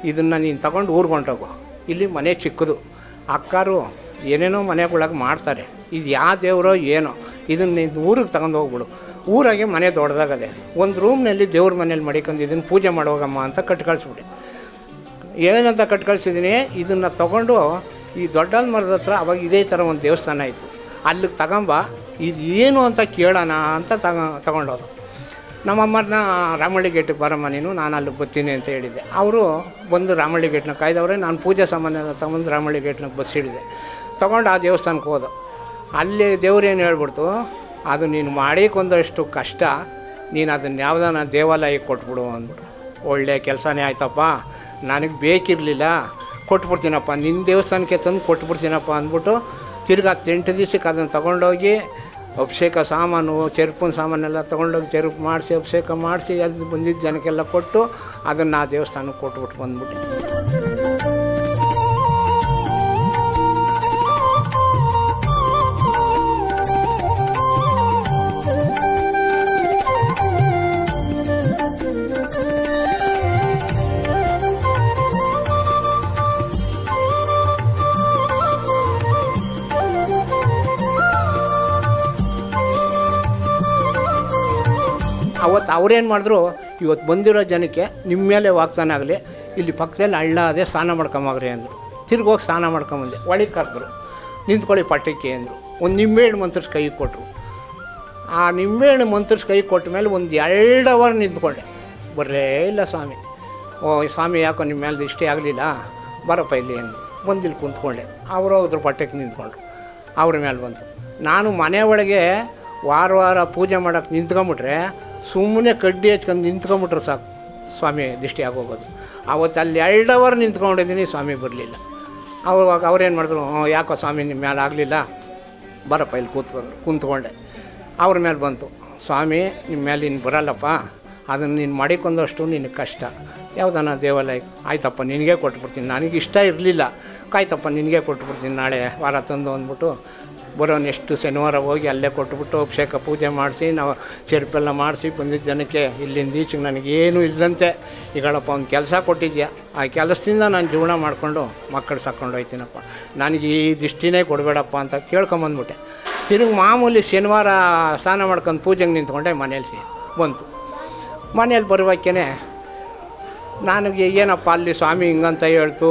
ಇದನ್ನು ನೀನು ತಗೊಂಡು ಊರಿಗೆ ಹೊಂಟೋಗು, ಇಲ್ಲಿ ಮನೆ ಚಿಕ್ಕದು, ಅಕ್ಕರು ಏನೇನೋ ಮನೆಗಳಾಗ ಮಾಡ್ತಾರೆ, ಇದು ಯಾವ ದೇವರೋ ಏನೋ, ಇದನ್ನು ನೀನು ಊರಿಗೆ ತಗೊಂಡು ಹೋಗ್ಬಿಡು. ಊರಾಗೆ ಮನೆ ದೊಡ್ಡದಾಗದೆ, ಒಂದು ರೂಮ್ನಲ್ಲಿ ದೇವ್ರ ಮನೇಲಿ ಮಡಿಕೊಂಡು ಇದನ್ನು ಪೂಜೆ ಮಾಡೋಗಮ್ಮ ಅಂತ ಕಳ್ಸಿಬಿಟ್ಟೆ. ಏನಂತ ಕಳ್ಸಿದ್ದೀನಿ, ಇದನ್ನು ತೊಗೊಂಡು ಈ ದೊಡ್ಡ ಮರದ ಹತ್ರ ಅವಾಗ ಇದೇ ಥರ ಒಂದು ದೇವಸ್ಥಾನ ಇತ್ತು, ಅಲ್ಲಿಗೆ ತಗೊಂಬ, ಇದು ಏನು ಅಂತ ಕೇಳೋಣ ಅಂತ ತಗೊಂಡೋದು. ನಮ್ಮಮ್ಮನ ರಾಮಳ್ಳಿ ಗೇಟಿಗೆ ಬರಮ್ಮ ನೀನು, ನಾನು ಅಲ್ಲಿಗೆ ಬರ್ತೀನಿ ಅಂತ ಹೇಳಿದ್ದೆ. ಅವರು ಬಂದು ರಾಮಳ್ಳಿ ಗೇಟ್ನ ಕಾಯ್ದವ್ರೆ. ನಾನು ಪೂಜೆ ಸಾಮಾನ್ಯ ತಗೊಂಡು ರಾಮಳ್ಳಿ ಗೇಟ್ನ ಬಸ್ ಹಿಡಿದೆ, ತೊಗೊಂಡು ಆ ದೇವಸ್ಥಾನಕ್ಕೆ ಹೋದ. ಅಲ್ಲಿ ದೇವ್ರೇನು ಹೇಳ್ಬಿಡ್ತು, ಅದು ನೀನು ಮಾಡಿಕೊಂಡಷ್ಟು ಕಷ್ಟ, ನೀನು ಅದನ್ನು ಯಾವುದಾನ ದೇವಾಲಯಕ್ಕೆ ಕೊಟ್ಬಿಡು ಅಂದ್ಬಿಟ್ಟು. ಒಳ್ಳೆ ಕೆಲಸನೇ ಆಯ್ತಪ್ಪ, ನನಗೆ ಬೇಕಿರಲಿಲ್ಲ, ಕೊಟ್ಬಿಡ್ತೀನಪ್ಪ, ನಿನ್ನ ದೇವಸ್ಥಾನಕ್ಕೆ ತಂದು ಕೊಟ್ಬಿಡ್ತೀನಪ್ಪ ಅಂದ್ಬಿಟ್ಟು ತಿರ್ಗಿ 8 ದಿವಸಕ್ಕೆ ಅದನ್ನು ತೊಗೊಂಡೋಗಿ ಅಭಿಷೇಕ ಸಾಮಾನು, ಚೆರುಪಿನ ಸಾಮಾನೆಲ್ಲ ತೊಗೊಂಡೋಗಿ ಚೆರುಪು ಮಾಡಿಸಿ ಅಭಿಷೇಕ ಮಾಡಿಸಿ ಅಲ್ಲಿ ಬಂದಿದ್ದ ಜನಕ್ಕೆಲ್ಲ ಕೊಟ್ಟು ಅದನ್ನು ಆ ದೇವಸ್ಥಾನಕ್ಕೆ ಕೊಟ್ಬಿಟ್ಟು ಬಂದ್ಬಿಟ್ಟು. ಅವತ್ತು ಅವ್ರೇನು ಮಾಡಿದ್ರು, ಇವತ್ತು ಬಂದಿರೋ ಜನಕ್ಕೆ ನಿಮ್ಮ ಮೇಲೆ ವಾಗ್ದಾನ ಆಗಲಿ, ಇಲ್ಲಿ ಪಕ್ಕದಲ್ಲಿ ಹಳ್ಳ ಅದೇ ಸ್ನಾನ ಮಾಡ್ಕೊಂಬಾಗ್ರಿ ಅಂದರು. ತಿರ್ಗೋಗಿ ಸ್ನಾನ ಮಾಡ್ಕೊಂಬಂದೆ. ಒಳಗೆ ಕರೆದ್ರು, ನಿಂತ್ಕೊಳ್ಳಿ ಪಟ್ಟಕ್ಕೆ ಅಂದರು. ಒಂದು ನಿಂಬೆಹಣ್ಣು ಮಂತ್ರಿಸಿ ಕೈ ಕೊಟ್ಟರು. ಆ ನಿಂಬೆಹಣ್ಣು ಮಂತ್ರಿಸಿ ಕೈ ಕೊಟ್ಟ ಮೇಲೆ ಒಂದು 2 ಅವರ್ ನಿಂತ್ಕೊಂಡೆ. ಬರಲೇ ಇಲ್ಲ ಸ್ವಾಮಿ. ಸ್ವಾಮಿ ಯಾಕೋ ನಿಮ್ಮ ಮೇಲೆ ಇಷ್ಟೇ ಆಗಲಿಲ್ಲ, ಬರಪ್ಪ ಇಲ್ಲಿ ಅಂದರು. ಬಂದಿಲ್ಲಿ ಕುಂತ್ಕೊಂಡೆ. ಅವರು ಅದ್ರ ಪಟ್ಟಕ್ಕೆ ನಿಂತ್ಕೊಂಡ್ರು. ಅವ್ರ ಮೇಲೆ ಬಂತು. ನಾನು ಮನೆ ಒಳಗೆ ವಾರ ಪೂಜೆ ಮಾಡೋಕ್ಕೆ ನಿಂತ್ಕೊಂಬಿಟ್ರೆ, ಸುಮ್ಮನೆ ಕಡ್ಡಿ ಹಚ್ಕೊಂಡು ನಿಂತ್ಕೊಂಬಿಟ್ರೆ ಸಾಕು, ಸ್ವಾಮಿ ದೃಷ್ಟಿ ಆಗೋಗೋದು. ಅವತ್ತು ಅಲ್ಲಿ 2 ಅವರ್ ನಿಂತ್ಕೊಂಡಿದ್ದೀನಿ, ಸ್ವಾಮಿ ಬರಲಿಲ್ಲ. ಅವ್ರೇನು ಮಾಡಿದ್ರು, ಯಾಕೋ ಸ್ವಾಮಿ ನಿಮ್ಮ ಮೇಲೆ ಆಗಲಿಲ್ಲ, ಬರಪ್ಪ ಇಲ್ಲಿ ಕುಂತ್ಕೊಂಡೆ. ಅವ್ರ ಮೇಲೆ ಬಂತು, ಸ್ವಾಮಿ ನಿಮ್ಮ ಮೇಲೆ ಇನ್ನು ಬರಲ್ಲಪ್ಪ, ಅದನ್ನು ನೀನು ಮಾಡಿಕೊಂಡಷ್ಟು ನಿನಗೆ ಕಷ್ಟ. ಯಾವುದನ್ನ ದೇವಾಲಯ, ಆಯ್ತಪ್ಪ ನಿನಗೆ ಕೊಟ್ಬಿಡ್ತೀನಿ, ನನಗೆ ಇಷ್ಟ ಇರಲಿಲ್ಲ, ಕಾಯ್ತಪ್ಪ ನಿನಗೆ ಕೊಟ್ಬಿಡ್ತೀನಿ ನಾಳೆ ವಾರ ತಂದು ಅಂದ್ಬಿಟ್ಟು ಬರೋ ನೆಕ್ಸ್ಟ್ ಶನಿವಾರ ಹೋಗಿ ಅಲ್ಲೇ ಕೊಟ್ಬಿಟ್ಟು ಅಭಿಷೇಕ ಪೂಜೆ ಮಾಡಿಸಿ ನಾವು ಚೆರುಪೆಲ್ಲ ಮಾಡಿಸಿ ಬಂದಿದ್ದ ಜನಕ್ಕೆ ಇಲ್ಲಿಂದ ಈಚೆಗೆ ನನಗೇನು ಇಲ್ಲದಂತೆ ಈಗಳಪ್ಪ ಒಂದು ಕೆಲಸ ಕೊಟ್ಟಿದ್ಯಾ, ಆ ಕೆಲಸದಿಂದ ನಾನು ಜೀವನ ಮಾಡಿಕೊಂಡು ಮಕ್ಕಳು ಸಾಕ್ಕೊಂಡು ಹೋಯ್ತೀನಪ್ಪ, ನನಗೆ ಈ ದೃಷ್ಟಿನೇ ಕೊಡಬೇಡಪ್ಪ ಅಂತ ಕೇಳ್ಕೊಂಬಂದ್ಬಿಟ್ಟೆ. ತಿರುಗಿ ಮಾಮೂಲಿ ಶನಿವಾರ ಸ್ನಾನ ಮಾಡ್ಕೊಂಡು ಪೂಜೆಗೆ ನಿಂತ್ಕೊಂಡೆ. ಮನೇಲಿ ಬಂತು. ಮನೇಲಿ ಬರುವಾಗೇ ನನಗೆ ಏನಪ್ಪ ಅಲ್ಲಿ ಸ್ವಾಮಿ ಹಿಂಗಂತ ಹೇಳ್ತು,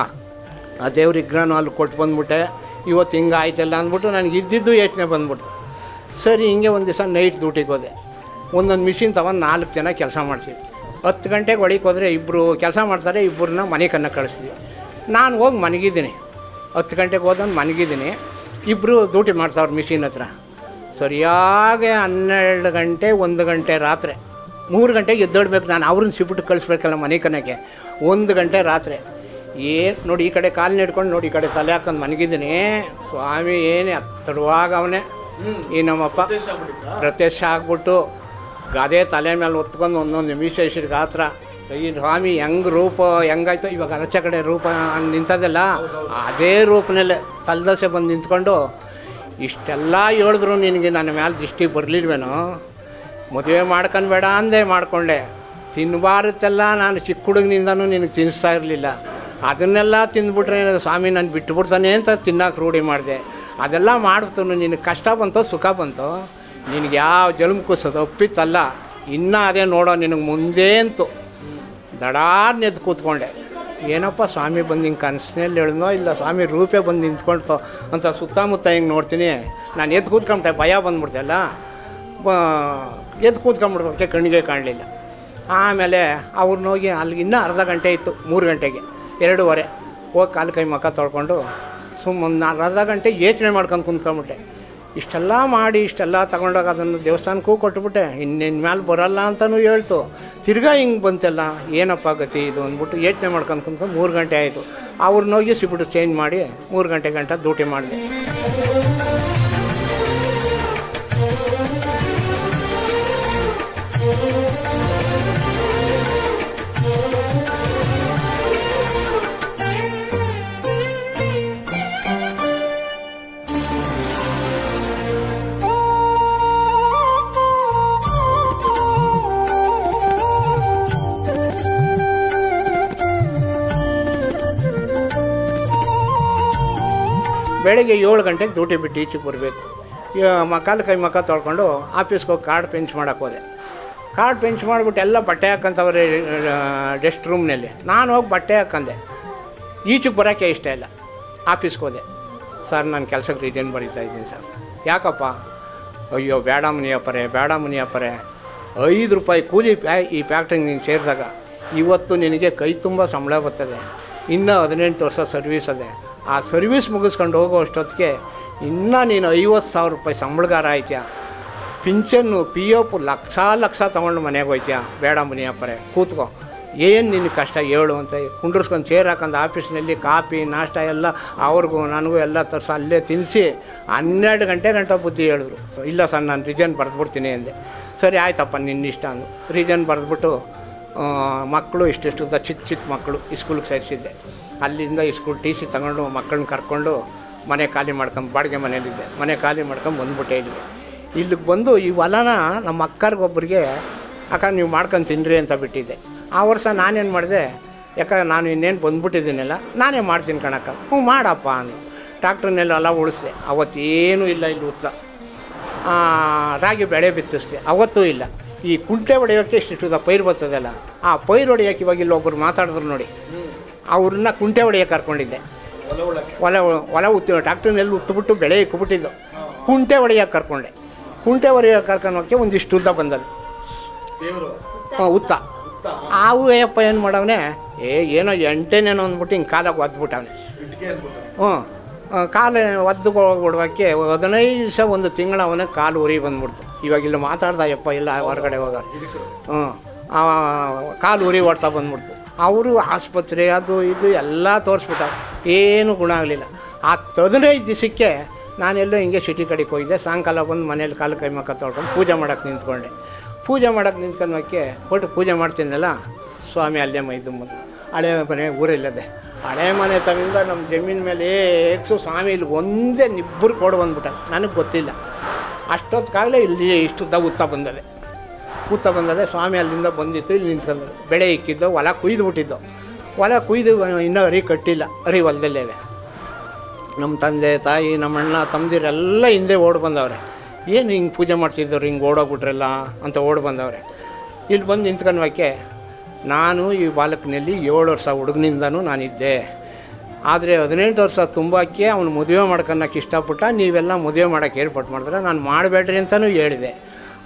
ಆ ದೇವ್ರ ವಿಗ್ರಹನೂ ಅಲ್ಲಿ ಕೊಟ್ಟು ಬಂದ್ಬಿಟ್ಟೆ, ಇವತ್ತು ಹಿಂಗೆ ಆಯ್ತಲ್ಲ ಅಂದ್ಬಿಟ್ಟು ನನಗೆ ಇದ್ದಿದ್ದು ಯೋಚನೆ ಬಂದ್ಬಿಡ್ತು. ಸರಿ, ಹಿಂಗೆ ಒಂದು ದಿವಸ ನೈಟ್ ಡ್ಯೂಟಿಗೆ ಹೋದೆ. ಒಂದೊಂದು ಮಿಷಿನ್ ತಗೊಂಡು 4 ಜನ ಕೆಲಸ ಮಾಡ್ತೀವಿ. 10 ಗಂಟೆಗೆ ಒಳಗೆ ಹೋದರೆ 2 ಕೆಲಸ ಮಾಡ್ತಾರೆ, 2 ಮನೆಗೆ ಕಳಿಸ್ತೀವಿ. ನಾನು ಹೋಗಿ ಮನಗಿದ್ದೀನಿ. 10 ಗಂಟೆಗೆ ಹೋದಂದು ಮನಗಿದ್ದೀನಿ. 2 ಡ್ಯೂಟಿ ಮಾಡ್ತಾವ್ರು ಮಿಷಿನ್ ಹತ್ರ. ಸರಿಯಾಗಿ 12 ಗಂಟೆ 1 ಗಂಟೆ ರಾತ್ರಿ 3 ಗಂಟೆಗೆ ಎದ್ದೋಡ್ಬೇಕು ನಾನು. ಅವ್ರನ್ನ ಸಿಬಿಟ್ಟು ಕಳಿಸ್ಬೇಕಲ್ಲ ಮನೆ ಕನಕ್ಕೆ. 1 ಗಂಟೆ ರಾತ್ರಿ ನೋಡಿ, ಈ ಕಡೆ ಕಾಲು ಹಿಡ್ಕೊಂಡು ನೋಡಿ, ಈ ಕಡೆ ತಲೆ ಹಾಕೊಂಡು ಮನಗಿದ್ದೀನಿ. ಸ್ವಾಮಿ ಏನು ತಡುವಾಗ ಅವನೇ ಈ ನಮ್ಮಪ್ಪ ಪ್ರತ್ಯಕ್ಷ ಆಗ್ಬಿಟ್ಟು ಗಾದೆ ತಲೆ ಮೇಲೆ ಹೊತ್ಕೊಂಡು ಒಂದೊಂದು ನಿಮಿಷ ಇಷ್ಟು ಗಾತ್ರ. ಈ ಸ್ವಾಮಿ ಹೆಂಗಾಯ್ತು ಇವಾಗ ಅರಚ ಕಡೆ ರೂಪ ನಿಂತದಲ್ಲ, ಅದೇ ರೂಪನಲ್ಲೇ ತಲೆದಸೆ ಬಂದು ನಿಂತ್ಕೊಂಡು ಇಷ್ಟೆಲ್ಲ ಹೇಳಿದ್ರು ನಿನಗೆ ನನ್ನ ಮೇಲೆ ದೃಷ್ಟಿ ಬರಲಿಲ್ವೇನೋ, ಮದುವೆ ಮಾಡ್ಕೊಂಡ್ಬೇಡ ಅಂದೇ ಮಾಡಿಕೊಂಡೆ. ತಿನ್ನಬಾರತ್ತೆಲ್ಲ ನಾನು ಚಿಕ್ಕ ಹುಡುಗನಿಂದನೂ ನಿನಗೆ ತಿನ್ನಿಸ್ತಾ ಇರಲಿಲ್ಲ. ಅದನ್ನೆಲ್ಲ ತಿಂದ್ಬಿಟ್ರೆ ಸ್ವಾಮಿ ನಾನು ಬಿಟ್ಟುಬಿಡ್ತಾನೆ ಅಂತ ತಿನ್ನೋಕೆ ರೂಢಿ ಮಾಡಿದೆ. ಅದೆಲ್ಲ ಮಾಡ್ಬಿಟ್ಟು ನಿನಗೆ ಕಷ್ಟ ಬಂತೋ ಸುಖ ಬಂತೋ, ನಿನಗೆ ಯಾವ ಜನ್ಮ ಕೂಸೋದು ಒಪ್ಪಿತ್ತಲ್ಲ, ಇನ್ನೂ ಅದೇ ನೋಡೋ ನಿನಗೆ ಮುಂದೆ ಅಂತು ದಡಾರ್ ಎದ್ದು ಕೂತ್ಕೊಂಡೆ. ಏನಪ್ಪ ಸ್ವಾಮಿ ಬಂದು ಹಿಂಗೆ ಕನಸಿನಲ್ಲಿ ಹೇಳಿದ್ನೋ ಇಲ್ಲ ಸ್ವಾಮಿ ರೂಪೇ ಬಂದು ನಿಂತ್ಕೊಳ್ತೋ ಅಂತ ಸುತ್ತಮುತ್ತ ಹಿಂಗೆ ನೋಡ್ತೀನಿ. ನಾನು ಎದ್ದು ಕೂತ್ಕೊಂಬಿಟ್ಟೆ, ಭಯ ಬಂದ್ಬಿಡ್ತಲ್ಲ, ಎದ್ದು ಕೂತ್ಕೊಂಡ್ಬಿಡ್ಬೇಕೆ, ಕಣ್ಣಿಗೆ ಕಾಣಲಿಲ್ಲ. ಆಮೇಲೆ ಅವ್ರನ್ನ ಹೋಗಿ ಅಲ್ಲಿಗೆ ಇನ್ನೂ ಅರ್ಧ ಗಂಟೆ ಇತ್ತು, 3 ಗಂಟೆಗೆ 2:15 ಹೋಗಿ ಕಾಲು ಕೈ ಮುಖ ತೊಳ್ಕೊಂಡು ಸುಮ್ಮನೆ ಅರ್ಧ ಗಂಟೆ ಯೋಚನೆ ಮಾಡ್ಕೊಂಡು ಕುಂತ್ಕೊಂಬಿಟ್ಟೆ. ಇಷ್ಟೆಲ್ಲ ಮಾಡಿ ಇಷ್ಟೆಲ್ಲ ತಗೊಂಡೋಗಿ ಅದನ್ನು ದೇವಸ್ಥಾನಕ್ಕೂ ಕೊಟ್ಬಿಟ್ಟೆ. ಇನ್ನಿನ ಮೇಲೆ ಬರೋಲ್ಲ ಅಂತಲೂ ಹೇಳ್ತು. ತಿರ್ಗಾ ಹಿಂಗೆ ಬಂತೆಲ್ಲ, ಏನಪ್ಪ ಗತಿ ಇದು ಅಂದ್ಬಿಟ್ಟು ಯೋಚನೆ ಮಾಡ್ಕೊಂಡು ಕುಂತ್ಕೊಂಡು 3 ಗಂಟೆ ಆಯಿತು. ಅವ್ರನ್ನ ಹೋಗಿ ಸಿಬಿಟ್ಟು ಚೇಂಜ್ ಮಾಡಿ 3 ಗಂಟೆ ಡ್ಯೂಟಿ ಮಾಡಿದೆ. ಬೆಳಗ್ಗೆ 7 ಗಂಟೆಗೆ ಡ್ಯೂಟಿ ಬಿಟ್ಟು ಈಚೆಗೆ ಬರಬೇಕು. ಕಾಲು ಕೈ ಮುಖ ತೊಳ್ಕೊಂಡು ಆಫೀಸ್ಗೆ ಹೋಗಿ ಕಾರ್ಡ್ ಪೆಂಚ್ ಮಾಡೋಕ್ಕೆ ಹೋದೆ. ಕಾರ್ಡ್ ಪೆಂಚ್ ಮಾಡಿಬಿಟ್ಟು ಎಲ್ಲ ಬಟ್ಟೆ ಹಾಕಂತವ್ರೆ ಡೆಸ್ಟ್ ರೂಮ್ನಲ್ಲಿ. ನಾನು ಹೋಗಿ ಬಟ್ಟೆ ಹಾಕಂದೆ. ಈಚೆಗೆ ಬರೋಕ್ಕೆ ಇಷ್ಟ ಇಲ್ಲ. ಆಫೀಸ್ಗೆ ಹೋದೆ. ಸರ್ ನಾನು ಕೆಲಸಕ್ಕೆ ರಿಸೈನ್ ಬರೀತಾಯಿದ್ದೀನಿ ಸರ್. ಯಾಕಪ್ಪ? ಅಯ್ಯೋ ಬೇಡ ಮುನಿಯಪ್ಪರೇ, ಬೇಡ ಮುನಿಯಪ್ಪರೇ, 5 ರೂಪಾಯಿ ಕೂಲಿ ಈ ಫ್ಯಾಕ್ಟ್ರಿಗೆ ನೀನು ಸೇರಿದಾಗ ಇವತ್ತು ನಿನಗೆ ಕೈ ತುಂಬ ಸಂಬಳ ಬರ್ತದೆ. ಇನ್ನೂ 18 ವರ್ಷ ಸರ್ವೀಸ್ ಅದೇ. ಆ ಸರ್ವೀಸ್ ಮುಗಿಸ್ಕೊಂಡು ಹೋಗೋ ಅಷ್ಟೊತ್ತಿಗೆ ಇನ್ನೂ ನೀನು 50,000 ರೂಪಾಯಿ ಸಂಬಳಗಾರ ಆಯ್ತೀಯ. ಪಿಂಚನ್ನು PF ಲಕ್ಷ ತೊಗೊಂಡು ಮನೆಗೆ ಹೋಯ್ತೀಯ. ಬೇಡ ಮುನಿಯಪ್ಪರೇ ಕೂತ್ಕೋ, ಏನು ನಿನ್ನ ಕಷ್ಟ ಹೇಳು ಅಂತ ಕುಂಡ್ರಿಸ್ಕೊಂಡು ಚೇರ್ ಹಾಕೊಂಡು ಆಫೀಸ್ನಲ್ಲಿ ಕಾಫಿ ನಾಷ್ಟ ಎಲ್ಲ ಅವ್ರಿಗೂ ನನಗೂ ಎಲ್ಲ ತರಿಸಿ ಅಲ್ಲೇ ತಿನ್ನಿಸಿ 12 ಗಂಟೆ ಬುದ್ಧಿ ಹೇಳಿದ್ರು. ಇಲ್ಲ ಸರ್ ನಾನು ರಿಜನ್ ಬರೆದ್ಬಿಡ್ತೀನಿ ಅಂದೆ. ಸರಿ ಆಯ್ತಪ್ಪ ನಿನ್ನಿಷ್ಟ ಅಂದು ರಿಜನ್ ಬರೆದ್ಬಿಟ್ಟು ಮಕ್ಕಳು ಇಷ್ಟಿಷ್ಟು ಚಿಕ್ಕ ಮಕ್ಕಳು ಸ್ಕೂಲಿಗೆ ಸೇರಿಸಿದ್ದೆ. ಅಲ್ಲಿಂದ ಸ್ಕೂಲ್ ಟಿ ಸಿ ತಗೊಂಡು ಮಕ್ಕಳನ್ನ ಕರ್ಕೊಂಡು ಮನೆ ಖಾಲಿ ಮಾಡ್ಕೊಂಡು ಬಾಡಿಗೆ ಮನೇಲಿದ್ದೆ. ಮನೆ ಖಾಲಿ ಮಾಡ್ಕೊಂಡು ಬಂದ್ಬಿಟ್ಟೆ ಇಲ್ಲಿಗೆ ಬಂದು ಈ ಹೊಲನ ನಮ್ಮ ಅಕ್ಕರಿಗೊಬ್ಬರಿಗೆ ಅಕ್ಕ ನೀವು ಮಾಡ್ಕೊಂಡು ತಿನ್ನಿರಿ ಅಂತ ಬಿಟ್ಟಿದ್ದೆ. ಆ ವರ್ಷ ನಾನೇನು ಮಾಡಿದೆ, ಯಾಕಂದ್ರೆ ನಾನು ಇನ್ನೇನು ಬಂದ್ಬಿಟ್ಟಿದ್ದೀನಲ್ಲ ನಾನೇ ಮಾಡ್ತೀನಿ ಕಣಕ್ಕ. ಹ್ಞೂ ಮಾಡಪ್ಪ ಅಂದು ಟ್ರಾಕ್ಟ್ರನ್ನೆಲ್ಲ ಹೊಲ ಉಳಿಸ್ದೆ. ಅವತ್ತೇನೂ ಇಲ್ಲ ಇಲ್ಲಿ ಉತ್ತ ರಾಗಿ ಬೆಳೆ ಬಿತ್ತಿಸ್ದೆ, ಅವತ್ತೂ ಇಲ್ಲ. ಈ ಕುಂಟೆ ಹೊಡೆಯೋಕ್ಕೆ ಇಷ್ಟಿಷ್ಟುದ ಪೈರು ಬರ್ತದಲ್ಲ, ಆ ಪೈರು ಹೊಡೆಯೋಕೆ ಇವಾಗ ಇಲ್ಲೊಬ್ಬರು ಮಾತಾಡಿದ್ರು ನೋಡಿ, ಅವ್ರನ್ನ ಕುಂಟೆ ಹೊಡೆಯೋಕೆ ಕರ್ಕೊಂಡಿದ್ದೆ. ಹೊಲ ಟ್ರಾಕ್ಟ್ರನ್ನೆಲ್ಲ ಉತ್ತುಬಿಟ್ಟು ಬೆಳೆ ಇಕ್ಬಿಟ್ಟಿದ್ದು, ಕುಂಟೆ ಹೊಡೆಯೋಕೆ ಕರ್ಕೊಂಡೆ. ಕುಂಟೆ ಹೊಡೆಯೋಕೆ ಕರ್ಕೊಂಡೋಕ್ಕೆ ಒಂದಿಷ್ಟು ಉದ್ದ ಬಂದದ್ದು ಉತ್ತ. ಆವು ಅಯ್ಯಪ್ಪ ಏನು ಮಾಡವನೆ, ಏನೋ ಎಂಟೇನೇನೋ ಅಂದ್ಬಿಟ್ಟು ಹಿಂಗೆ ಕಾಲಾಗ ಒದ್ಬಿಟ್ಟವನೆ. ಕಾಲು ಒದ್ದು ಕೊಡುವಕ್ಕೆ 15 ದಿವಸ 1 ತಿಂಗಳು ಅವನೇ ಕಾಲು ಉರಿ ಬಂದ್ಬಿಡ್ತು. ಇವಾಗ ಇಲ್ಲಿ ಮಾತಾಡ್ದ ಅಯ್ಯಪ್ಪ ಇಲ್ಲ ಹೊರಗಡೆ ಹೋಗ ಕಾಲು ಉರಿ ಓಡ್ತಾ ಬಂದ್ಬಿಡ್ತು. ಅವರು ಆಸ್ಪತ್ರೆ ಅದು ಇದು ಎಲ್ಲ ತೋರಿಸ್ಬಿಟ್ಟ, ಏನೂ ಗುಣ ಆಗಲಿಲ್ಲ. ಆ 15 ದಿವಸಕ್ಕೆ ನಾನೆಲ್ಲೋ ಹಿಂಗೆ ಸಿಟಿ ಕಡೆಗೆ ಹೋಗಿದ್ದೆ. ಸಾಯಂಕಾಲ ಬಂದು ಮನೇಲಿ ಕಾಲು ಕೈ ಮಕ್ಕ ತೊಳ್ಕೊಂಡು ಪೂಜೆ ಮಾಡೋಕ್ಕೆ ನಿಂತ್ಕೊಂಡೆ. ಪೂಜೆ ಮಾಡೋಕ್ಕೆ ನಿಂತ್ಕೊಂಡೋಕ್ಕೆ ಒಟ್ಟು ಪೂಜೆ ಮಾಡ್ತೀನಲ್ಲ, ಸ್ವಾಮಿ ಅಲ್ಲೇ ಮೈದು ಮುಂದೆ ಹಳೆ ಮನೆ ಊರಿಲ್ಲದೆ ಹಳೆ ಮನೆ ತಗೊಂಡ ನಮ್ಮ ಜಮೀನ ಮೇಲೆ ಏಕ್ಸು ಸ್ವಾಮಿ ಇಲ್ಲಿ ಒಂದೇ ನಿಬ್ಬರು ಕೊಡು ಬಂದ್ಬಿಟ್ಟ. ನನಗೆ ಗೊತ್ತಿಲ್ಲ. ಅಷ್ಟೊತ್ತಿಗಾಗಲೇ ಇಲ್ಲಿ ಇಷ್ಟುದ್ದ ಉತ್ತ ಬಂದದೆ. ಸ್ವಾಮಿ ಅಲ್ಲಿಂದ ಬಂದಿತ್ತು, ಇಲ್ಲಿ ನಿಂತ್ಕೊಂಡು ಬೆಳೆ ಇಕ್ಕಿದ್ದು, ಹೊಲ ಕುಯ್ದುಬಿಟ್ಟಿದ್ದು. ಹೊಲ ಕುಯ್ದು ಇನ್ನೂ ಅರಿ ಕಟ್ಟಿಲ್ಲ, ಅರಿ ಹೊಲದಲ್ಲೇ. ನಮ್ಮ ತಂದೆ ತಾಯಿ ನಮ್ಮ ಅಣ್ಣ ತಮ್ಮದಿರೆಲ್ಲ ಹಿಂದೆ ಓಡಿ ಬಂದವ್ರೆ. ಏನು ಹಿಂಗೆ ಪೂಜೆ ಮಾಡ್ತಿದ್ದವ್ರು, ಹಿಂಗೆ ಓಡೋಗ್ಬಿಟ್ರಲ್ಲ ಅಂತ ಓಡಿ ಬಂದವ್ರೆ. ಇಲ್ಲಿ ಬಂದು ನಿಂತ್ಕೊಂಡ್ವಕ್ಕೆ ನಾನು ಈ ಬಾಲಕನಲ್ಲಿ 7 ವರ್ಷ ಹುಡುಗನಿಂದನೂ ನಾನಿದ್ದೆ. ಆದರೆ 18 ವರ್ಷ ತುಂಬಕ್ಕೆ ಅವನು ಮದುವೆ ಮಾಡ್ಕೊಳಕ್ಕೆ ಇಷ್ಟಪಟ್ಟ. ನೀವೆಲ್ಲ ಮದುವೆ ಮಾಡೋಕ್ಕೆ ಏರ್ಪಾటు ಮಾಡಿದ್ರೆ ನಾನು ಮಾಡಬೇಡ್ರಿ ಅಂತಲೂ ಹೇಳಿದೆ.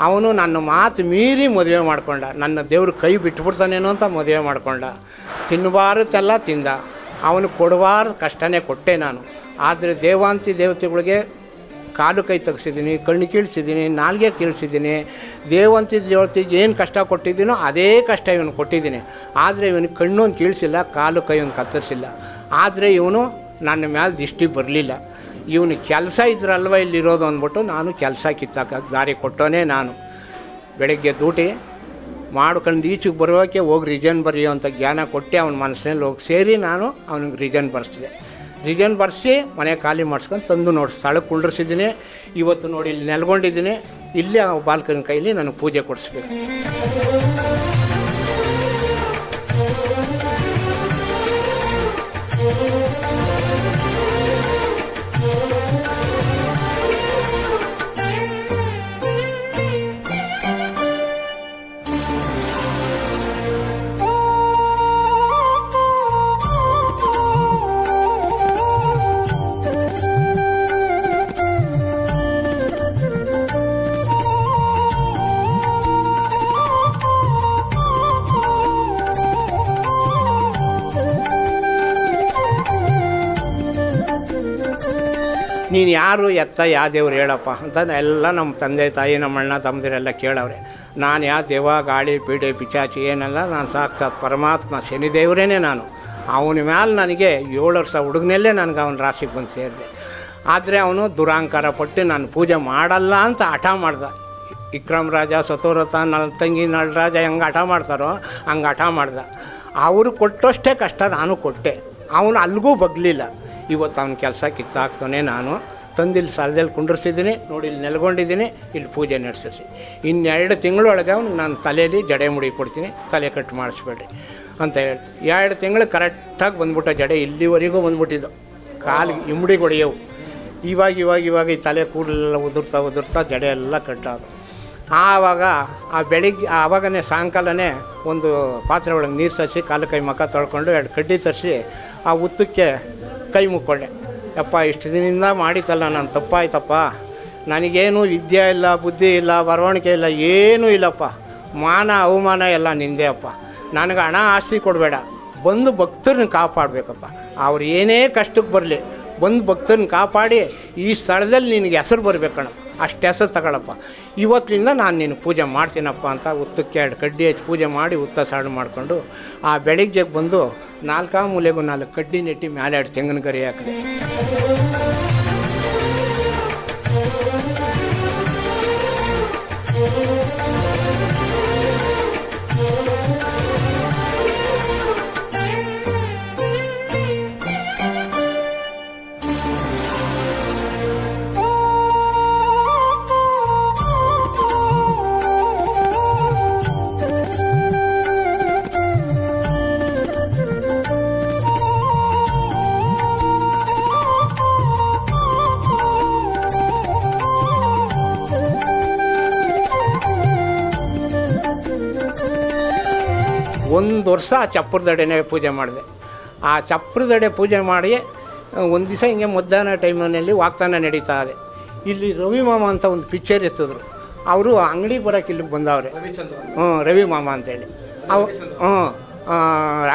ಅವನು ನನ್ನ ಮಾತು ಮೀರಿ ಮದುವೆ ಮಾಡ್ಕೊಂಡ. ನನ್ನ ದೇವ್ರ ಕೈ ಬಿಟ್ಬಿಡ್ತಾನೇನೋ ಅಂತ ಮದುವೆ ಮಾಡ್ಕೊಂಡ. ತಿನ್ನಬಾರದೆಲ್ಲ ತಿಂದ. ಅವನು ಕೊಡಬಾರ್ದು ಕಷ್ಟನೇ ಕೊಟ್ಟೆ ನಾನು. ಆದರೆ ದೇವಾಂತಿ ದೇವತೆಗಳಿಗೆ ಕಾಲು ಕೈ ತೆಗ್ಸಿದ್ದೀನಿ, ಕಣ್ಣು ಕೀಳ್ಸಿದ್ದೀನಿ, ನಾಲ್ಗೆ ಕೀಳ್ಸಿದ್ದೀನಿ. ದೇವಂತಿ ದೇವತೆಗೆ ಏನು ಕಷ್ಟ ಕೊಟ್ಟಿದ್ದೀನೋ ಅದೇ ಕಷ್ಟ ಇವನು ಕೊಟ್ಟಿದ್ದೀನಿ. ಆದರೆ ಇವನಿಗೆ ಕಣ್ಣೊಂದು ಕೀಳ್ಸಿಲ್ಲ, ಕಾಲು ಕೈ ಒಂದು ಕತ್ತರಿಸಿಲ್ಲ. ಆದರೆ ಇವನು ನನ್ನ ಮೇಲೆ ದೃಷ್ಟಿ ಬರಲಿಲ್ಲ. ಇವನು ಕೆಲಸ ಇದ್ರಲ್ವ ಇಲ್ಲಿರೋದು ಅಂದ್ಬಿಟ್ಟು ನಾನು ಕೆಲಸ ಕಿತ್ತಾಕಕ್ಕೆ ದಾರಿ ಕೊಟ್ಟೋನೇ ನಾನು. ಬೆಳಗ್ಗೆ ಡ್ಯೂಟಿ ಮಾಡ್ಕೊಂಡು ಈಚೆಗೆ ಬರೋಕ್ಕೆ ಹೋಗಿ ರಿಜನ್ ಬರೆಯೋ ಅಂತ ಜ್ಞಾನ ಕೊಟ್ಟು ಅವನ ಮನಸ್ಸಿನಲ್ಲಿ ಹೋಗಿ ಸೇರಿ ನಾನು ಅವನಿಗೆ ರಿಜನ್ ಬರೆಸಿದೆ. ರಿಜನ್ ಬರೆಸಿ ಮನೆ ಖಾಲಿ ಮಾಡಿಸ್ಕೊಂಡು ತಂದು ನೋಡಿ ಸ್ಥಳಕ್ಕೆ ಕುಂಡ್ರಿಸಿದ್ದೀನಿ. ಇವತ್ತು ನೋಡಿ ಇಲ್ಲಿ ನೆಲ್ಕೊಂಡಿದ್ದೀನಿ. ಇಲ್ಲೇ ಬಾಲ್ಕನ ಕೈಲಿ ನನಗೆ ಪೂಜೆ ಕೊಡಿಸ್ಬೇಕು. ನೀನು ಯಾರು ಎತ್ತ ಯಾವ ದೇವ್ರು ಹೇಳಪ್ಪ ಅಂತ ಎಲ್ಲ ನಮ್ಮ ತಂದೆ ತಾಯಿ ನಮ್ಮ ಅಣ್ಣ ತಮ್ಮದಿರೆಲ್ಲ ಕೇಳವ್ರೆ. ನಾನು ಯಾವ ದೇವ ಗಾಳಿ ಪೀಡೆ ಪಿಚಾಚಿ ಏನಲ್ಲ, ನಾನು ಸಾಕ್ಷಾತ್ ಪರಮಾತ್ಮ ಶನಿದೇವರೇನೆ ನಾನು. ಅವನ ಮ್ಯಾಲೆ ನನಗೆ 7 ವರ್ಷ ಹುಡುಗನಲ್ಲೇ ನನಗೆ ಅವನ ರಾಶಿಗೆ ಬಂದು ಸೇರಿದೆ. ಆದರೆ ಅವನು ದುರಾಂಕಾರ ಪಟ್ಟು ನಾನು ಪೂಜೆ ಮಾಡಲ್ಲ ಅಂತ ಹಠ ಮಾಡ್ದ. ವಿಕ್ರಮ್ ರಾಜ, ಸತೋರಥ, ನಳತಂಗಿ, ನಳರಾಜ ಹೆಂಗೆ ಹಠ ಮಾಡ್ತಾರೋ ಹಂಗೆ ಹಠ ಮಾಡ್ದ. ಅವರು ಕೊಟ್ಟಷ್ಟೇ ಕಷ್ಟ ನಾನು ಕೊಟ್ಟೆ. ಅವನು ಅಲ್ಲಿಗೂ ಬಗ್ಲಿಲ್ಲ. ಇವತ್ತು ಅವನ ಕೆಲಸ ಕಿತ್ತಾಕ್ತಾನೆ. ನಾನು ತಂದಿಲ್ಲಿ ಸಾಲದಲ್ಲಿ ಕುಂಡ್ರಿಸಿದ್ದೀನಿ ನೋಡಿ, ಇಲ್ಲಿ ನೆಲ್ಕೊಂಡಿದ್ದೀನಿ, ಇಲ್ಲಿ ಪೂಜೆ ನಡೆಸಿಸಿ. 2 ತಿಂಗಳೊಳಗೆ ಅವ್ನು ನಾನು ತಲೆಯಲ್ಲಿ ಜಡೆ ಮುಡಿ ಕೊಡ್ತೀನಿ, ತಲೆ ಕಟ್ ಮಾಡಿಸ್ಬೇಡ್ರಿ ಅಂತ ಹೇಳ್ತೀನಿ. 2 ತಿಂಗಳು ಕರೆಕ್ಟಾಗಿ ಬಂದ್ಬಿಟ್ಟ ಜಡೆ ಇಲ್ಲಿವರೆಗೂ ಬಂದ್ಬಿಟ್ಟಿದ್ದು. ಕಾಲಿಗೆ ಇಮ್ಡಿ ಹೊಡೆಯವು. ಇವಾಗ ಈ ತಲೆ ಕೂದಲೆಲ್ಲ ಉದುರ್ತಾ ಜಡೆ ಎಲ್ಲ ಕಟ್ಟೋದು. ಆವಾಗ ಬೆಳಿಗ್ಗೆ ಆವಾಗನೇ ಸಾಯಂಕಾಲನೇ ಒಂದು ಪಾತ್ರೆ ಒಳಗೆ ನೀರು ಸರಿಸಿ ಕಾಲು ಕೈ ಮುಖ ತೊಳ್ಕೊಂಡು 2 ಕಡ್ಡಿ ತರಿಸಿ ಆ ಉತ್ತಕ್ಕೆ ಕೈ ಮುಕ್ಕೊಂಡೆ. ಯಪ್ಪ ಇಷ್ಟು ದಿನದಿಂದ ಮಾಡಿತ್ತಲ್ಲ ನಾನು, ತಪ್ಪಾಯ್ತಪ್ಪ. ನನಗೇನು ವಿದ್ಯೆ ಇಲ್ಲ, ಬುದ್ಧಿ ಇಲ್ಲ, ಬರವಣಿಗೆ ಇಲ್ಲ, ಏನೂ ಇಲ್ಲಪ್ಪ. ಮಾನ ಅವಮಾನ ಎಲ್ಲ ನಿಂದೆ ಅಪ್ಪ. ನನಗೆ ಹಣ ಆಸ್ತಿ ಕೊಡಬೇಡ, ಬಂದು ಭಕ್ತರನ್ನ ಕಾಪಾಡಬೇಕಪ್ಪ. ಅವ್ರು ಏನೇ ಕಷ್ಟಕ್ಕೆ ಬರಲಿ, ಬಂದು ಭಕ್ತರನ್ನ ಕಾಪಾಡಿ ಈ ಸ್ಥಳದಲ್ಲಿ ನಿನಗೆ ಹೆಸರು ಬರಬೇಕಣ್ಣ. ಅಷ್ಟು ಹೆಸರು ತಗೊಳಪ್ಪ, ಇವತ್ತಿನಿಂದ ನಾನು ನೀನು ಪೂಜೆ ಮಾಡ್ತೀನಪ್ಪ ಅಂತ ಉತ್ತಕ್ಕೆ 2 ಕಡ್ಡಿ ಹಚ್ಚಿ ಪೂಜೆ ಮಾಡಿ ಉತ್ತ ಸಾಡು ಮಾಡಿಕೊಂಡು ಆ ಬೆಳಿಗ್ಗೆ ಬಂದು 4 ಮೂಲೆಗೂ 4 ಕಡ್ಡಿ ನೆಟ್ಟಿ ಮೇಲೆ 2 ತೆಂಗಿನ ಗರಿ ಹಾಕಿದೆ. ಒಂದು ವರ್ಷ ಆ ಚಪ್ರದಡೆನೇ ಪೂಜೆ ಮಾಡಿದೆ. ಆ ಚಪ್ರದಡೆ ಪೂಜೆ ಮಾಡಿ ಒಂದು ದಿವಸ ಹಿಂಗೆ ಮಧ್ಯಾಹ್ನ ಟೈಮಿನಲ್ಲಿ ವಾಗ್ದಾನ ನಡೀತಾ ಇದೆ. ಇಲ್ಲಿ ರವಿ ಮಾಮ ಅಂತ ಒಂದು ಪಿಕ್ಚರ್ ಎತ್ತಿದ್ರು. ಅವರು ಅಂಗಡಿಗೆ ಬರೋಕೆ ಇಲ್ಲಿಗೆ ಬಂದವ್ರೆ. ರವಿ ಮಾಮ ಅಂತೇಳಿ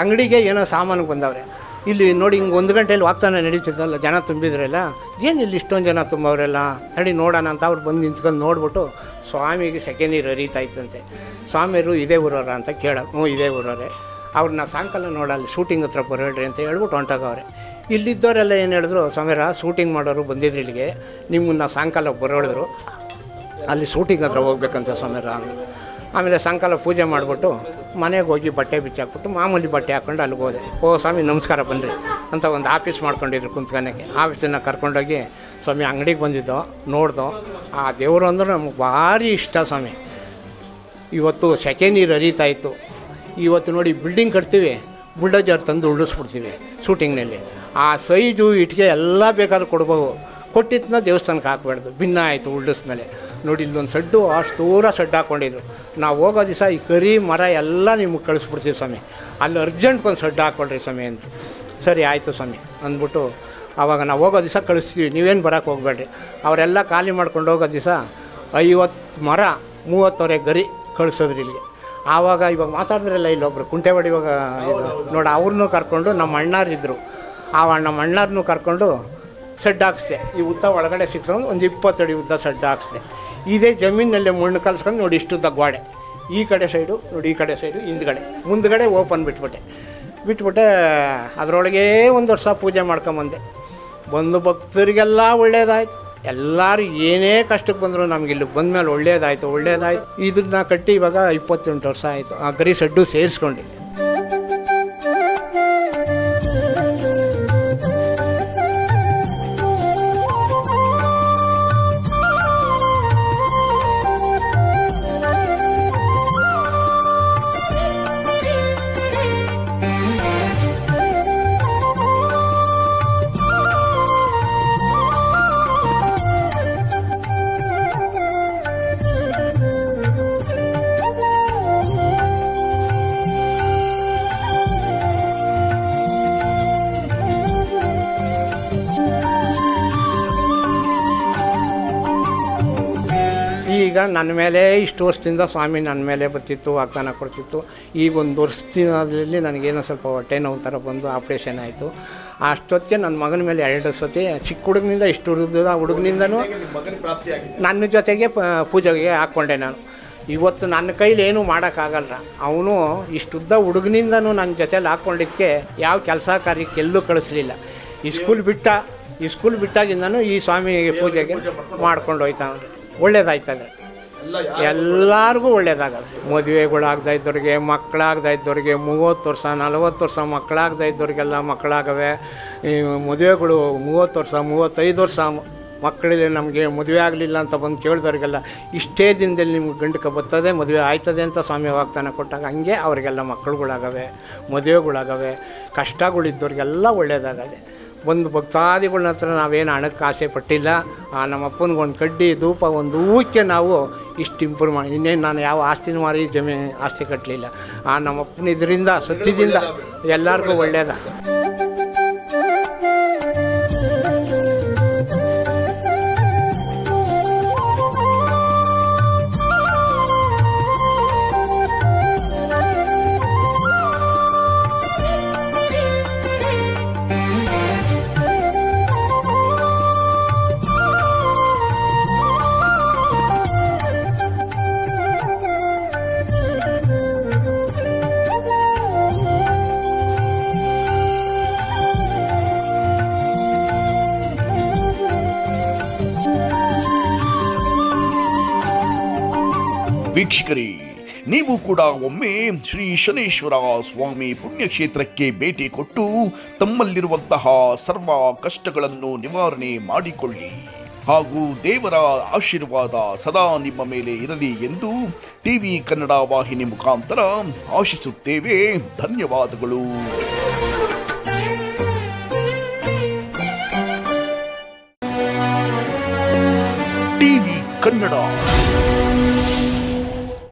ಅಂಗಡಿಗೆ ಏನೋ ಸಾಮಾನಿಗೆ ಬಂದವ್ರೆ. ಇಲ್ಲಿ ನೋಡಿ ಹಿಂಗೆ 1 ಗಂಟೆಯಲ್ಲಿ ವಾಗ್ದಾನ ನಡೀತಿದ್ದಲ್ಲ, ಜನ ತುಂಬಿದ್ರಲ್ಲ, ಏನು ಇಲ್ಲಿ ಇಷ್ಟೊಂದು ಜನ ತುಂಬವ್ರೆಲ್ಲ, ತಡಿ ನೋಡೋಣ ಅಂತ ಅವ್ರು ಬಂದು ನಿಂತ್ಕೊಂಡು ನೋಡ್ಬಿಟ್ಟು ಸ್ವಾಮಿಗೆ ಸೆಕೆ ನೀರು ಹರಿತಾಯ್ತಂತೆ. ಸ್ವಾಮಿಯರು ಇದೇ ಊರವ್ರ ಅಂತ ಇದೇ ಊರವರೇ, ಅವ್ರನ್ನ ಸಾಯಂಕಾಲ ನೋಡಲ್ಲಿ ಶೂಟಿಂಗ್ ಹತ್ರ ಬರೋಳ್ರಿ ಅಂತ ಹೇಳ್ಬಿಟ್ಟು ಹೊಂಟೋಗವ್ರೆ. ಇಲ್ಲಿದ್ದವರೆಲ್ಲ ಏನು ಹೇಳಿದ್ರು, ಸ್ವಾಮಿಯರ ಶೂಟಿಂಗ್ ಮಾಡೋರು ಬಂದಿದ್ರು ಇಲ್ಲಿಗೆ, ನಿಮ್ಮನ್ನ ಸಾಯಂಕಾಲ ಬರೋಳಿದ್ರು, ಅಲ್ಲಿ ಶೂಟಿಂಗ್ ಹತ್ರ ಹೋಗ್ಬೇಕಂತ ಸ್ವಾಮಿಯರ ಅಂದರು. ಆಮೇಲೆ ಸಾಯಂಕಾಲ ಪೂಜೆ ಮಾಡಿಬಿಟ್ಟು ಮನೆಗೆ ಹೋಗಿ ಬಟ್ಟೆ ಬಿಚ್ಚಾಕ್ಬಿಟ್ಟು ಮಾಮೂಲಿ ಬಟ್ಟೆ ಹಾಕ್ಕೊಂಡು ಅಲ್ಲಿಗೆ ಹೋದೆ. ಸ್ವಾಮಿ ನಮಸ್ಕಾರ ಬನ್ನಿರಿ ಅಂತ ಒಂದು ಆಫೀಸ್ ಮಾಡ್ಕೊಂಡಿದ್ರು ಕುಂತ್ಕೊಳಕ್ಕೆ. ಆಫೀಸನ್ನು ಕರ್ಕೊಂಡೋಗಿ ಸ್ವಾಮಿ ಅಂಗಡಿಗೆ ಬಂದಿದ್ದೋ ನೋಡ್ದೋ. ಆ ದೇವರು ಅಂದ್ರೆ ನಮ್ಗೆ ಭಾರಿ ಇಷ್ಟ ಸ್ವಾಮಿ. ಇವತ್ತು ಸೆಕೆ ನೀರು ಹರಿತಾಯಿತ್ತು. ಇವತ್ತು ನೋಡಿ ಬಿಲ್ಡಿಂಗ್ ಕಟ್ತೀವಿ, ಬುಲ್ಡೋಜರ್ ತಂದು ಉಳಿಸ್ಬಿಡ್ತೀವಿ ಶೂಟಿಂಗ್ನಲ್ಲಿ. ಆ ಸೈಜು ಇಟ್ಟಿಗೆ ಎಲ್ಲ ಬೇಕಾದ್ರೂ ಕೊಡ್ಬೋದು, ಕೊಟ್ಟಿದ್ದನ್ನ ದೇವಸ್ಥಾನಕ್ಕೆ ಹಾಕ್ಬಾರ್ದು, ಭಿನ್ನ ಆಯಿತು ಉಳ್ಳಿಸ್ಮೇಲೆ. ನೋಡಿ ಇಲ್ಲೊಂದು ಸಡ್ಡು ಅಷ್ಟು ದೂರ ಸಡ್ಡು ಹಾಕ್ಕೊಂಡಿದ್ರು. ನಾವು ಹೋಗೋ ದಿವಸ ಈ ಕರಿ ಮರ ಎಲ್ಲ ನಿಮಗೆ ಕಳಿಸ್ಬಿಡ್ತೀವಿ ಸ್ವಾಮಿ, ಅಲ್ಲಿ ಅರ್ಜೆಂಟ್ಗೊಂದು ಸಡ್ಡು ಹಾಕ್ಕೊಳ್ರಿ ಸ್ವಾಮಿ ಅಂತ. ಸರಿ ಆಯಿತು ಸ್ವಾಮಿ ಅಂದ್ಬಿಟ್ಟು ಆವಾಗ ನಾವು ಹೋಗೋ ದಿವಸ ಕಳಿಸ್ತೀವಿ, ನೀವೇನು ಬರೋಕ್ಕೆ ಹೋಗಬೇಡ್ರಿ. ಅವರೆಲ್ಲ ಖಾಲಿ ಮಾಡ್ಕೊಂಡು ಹೋಗೋ ದಿವಸ 50 ಮರ 30 ಗರಿ ಕಳಿಸೋದ್ರಿ ಇಲ್ಲಿಗೆ. ಆವಾಗ ಇವಾಗ ಮಾತಾಡಿದ್ರಲ್ಲ ಇಲ್ಲೊಬ್ರು ಕುಂಟೆವಾಡಿ, ಇವಾಗ ನೋಡಿ ಅವ್ರನ್ನೂ ಕರ್ಕೊಂಡು ನಮ್ಮ ಅಣ್ಣಾರಿದ್ದರು, ನಮ್ಮ ಅಣ್ಣಾರನ್ನೂ ಕರ್ಕೊಂಡು ಸಡ್ಡು ಹಾಕ್ಸ್ದೆ. ಈ ಉದ್ದ ಒಳಗಡೆ ಸಿಕ್ಸ್ಕೊಂಡು ಒಂದು 20 ಅಡಿ ಉದ್ದ ಸಡ್ಡು ಹಾಕ್ಸ್ದೆ. ಇದೇ ಜಮೀನಲ್ಲೇ ಮಣ್ಣು ಕಲ್ಸ್ಕೊಂಡು ನೋಡಿ ಇಷ್ಟುದ್ದ ಗೋಡೆ, ಈ ಕಡೆ ಸೈಡು ನೋಡಿ, ಈ ಕಡೆ ಸೈಡು ಹಿಂದ್ಗಡೆ, ಮುಂದ್ಗಡೆ ಓಪನ್ ಬಿಟ್ಬಿಟ್ಟೆ. ಅದರೊಳಗೆ 1 ವರ್ಷ ಪೂಜೆ ಮಾಡ್ಕೊಂಬಂದೆ. ಬಂದು ಭಕ್ತರಿಗೆಲ್ಲ ಒಳ್ಳೇದಾಯ್ತು. ಎಲ್ಲರೂ ಏನೇ ಕಷ್ಟಕ್ಕೆ ಬಂದರೂ ನಮ್ಗೆ ಇಲ್ಲಿ ಬಂದಮೇಲೆ ಒಳ್ಳೇದಾಯಿತು. ಇದನ್ನ ಕಟ್ಟಿ ಇವಾಗ 28 ವರ್ಷ ಆಯಿತು. ಆ ಗರಿ ಸಡ್ಡು ಸೇರಿಸ್ಕೊಂಡು ಈಗ ನನ್ನ ಮೇಲೆ ಇಷ್ಟು ವರ್ಷದಿಂದ ಸ್ವಾಮಿ ನನ್ನ ಮೇಲೆ ಬರ್ತಿತ್ತು, ವಾಗ್ದಾನ ಕೊಡ್ತಿತ್ತು. ಈಗ 1 ವರ್ಷದಲ್ಲಿ ನನಗೇನೋ ಸ್ವಲ್ಪ ಹೊಟ್ಟೆ ನೋವು ಥರ ಬಂದು ಆಪ್ರೇಷನ್ ಆಯಿತು. ಅಷ್ಟೊತ್ತಿಗೆ ನನ್ನ ಮಗನ ಮೇಲೆ 2 ಸತಿ ಚಿಕ್ಕ ಹುಡುಗನಿಂದ ಇಷ್ಟು ಹುಡುಗನಿಂದನೂ ನನ್ನ ಜೊತೆಗೆ ಪೂಜೆಗೆ ಹಾಕ್ಕೊಂಡೆ ನಾನು. ಇವತ್ತು ನನ್ನ ಕೈಲಿ ಏನೂ ಮಾಡೋಕ್ಕಾಗಲ್ಲ. ಅವನು ಇಷ್ಟುದ್ದ ಹುಡುಗನಿಂದನೂ ನನ್ನ ಜೊತೆಲಿ ಹಾಕ್ಕೊಂಡಿದ್ದಕ್ಕೆ ಯಾವ ಕೆಲಸ ಕಾರ್ಯಕ್ಕೆಲ್ಲೂ ಕಳಿಸ್ಲಿಲ್ಲ. ಈ ಸ್ಕೂಲ್ ಬಿಟ್ಟಾಗಿಂದನೂ ಈ ಸ್ವಾಮಿ ಪೂಜೆಗೆ ಮಾಡ್ಕೊಂಡು ಹೋಯ್ತಾನೆ. ಒಳ್ಳೇದಾಯ್ತದೆ, ಎಲ್ಲರಿಗೂ ಒಳ್ಳೇದಾಗಲ್ಲ. ಮದುವೆಗಳಾಗ್ತಾ ಇದ್ದವ್ರಿಗೆ, ಮಕ್ಕಳಾಗ್ತಾ ಇದ್ದವ್ರಿಗೆ, 30 ವರ್ಷ 40 ವರ್ಷ ಮಕ್ಕಳಾಗ್ತಾ ಇದ್ದವ್ರಿಗೆಲ್ಲ ಮಕ್ಕಳಾಗವೆ. ಮದುವೆಗಳು 30 ವರ್ಷ 35 ವರ್ಷ ಮಕ್ಕಳಿಗೆ ನಮಗೆ ಮದುವೆ ಆಗಲಿಲ್ಲ ಅಂತ ಬಂದು ಕೇಳಿದವ್ರಿಗೆಲ್ಲ ಇಷ್ಟೇ ದಿನದಲ್ಲಿ ನಿಮ್ಗೆ ಗಂಡಕ್ಕೆ ಬರ್ತದೆ, ಮದುವೆ ಆಯ್ತದೆ ಅಂತ ಸ್ವಾಮಿ ವಾಗ್ದಾನ ಕೊಟ್ಟಾಗ ಹಂಗೆ ಅವರಿಗೆಲ್ಲ ಮಕ್ಕಳುಗಳಾಗವೆ, ಮದುವೆಗಳಾಗವೆ. ಕಷ್ಟಗಳಿದ್ದವ್ರಿಗೆಲ್ಲ ಒಳ್ಳೇದಾಗದೆ. ಒಂದು ಭಕ್ತಾದಿಗಳ ಹತ್ರ ನಾವೇನು ಹಣಕ್ಕೆ ಆಸೆ ಪಟ್ಟಿಲ್ಲ. ನಮ್ಮ ಅಪ್ಪನಿಗೆ ಒಂದು ಕಡ್ಡಿ ಧೂಪ ಒಂದು ಹೂಕ್ಕೆ ನಾವು ಇಷ್ಟು ಇಂಪ್ರೂವ್ ಮಾಡಿ, ಇನ್ನೇನು ನಾನು ಯಾವ ಆಸ್ತಿನೂ ಮಾರಿ ಆಸ್ತಿ ಕಟ್ಟಲಿಲ್ಲ. ನಮ್ಮ ಅಪ್ಪನ ಇದರಿಂದ ಸತ್ಯದಿಂದ ಎಲ್ಲರಿಗೂ ಒಳ್ಳೆಯದ. ವೀಕ್ಷಕರೇ, ನೀವು ಕೂಡ ಒಮ್ಮೆ ಶ್ರೀ ಶನೇಶ್ವರ ಸ್ವಾಮಿ ಪುಣ್ಯಕ್ಷೇತ್ರಕ್ಕೆ ಭೇಟಿ ಕೊಟ್ಟು ತಮ್ಮಲ್ಲಿರುವಂತಹ ಸರ್ವ ಕಷ್ಟಗಳನ್ನು ನಿವಾರಣೆ ಮಾಡಿಕೊಳ್ಳಿ ಹಾಗೂ ದೇವರ ಆಶೀರ್ವಾದ ಸದಾ ನಿಮ್ಮ ಮೇಲೆ ಇರಲಿ ಎಂದು ಟಿವಿ ಕನ್ನಡ ವಾಹಿನಿ ಮುಖಾಂತರ ಆಶಿಸುತ್ತೇವೆ. ಧನ್ಯವಾದಗಳು. ಟಿವಿ ಕನ್ನಡ.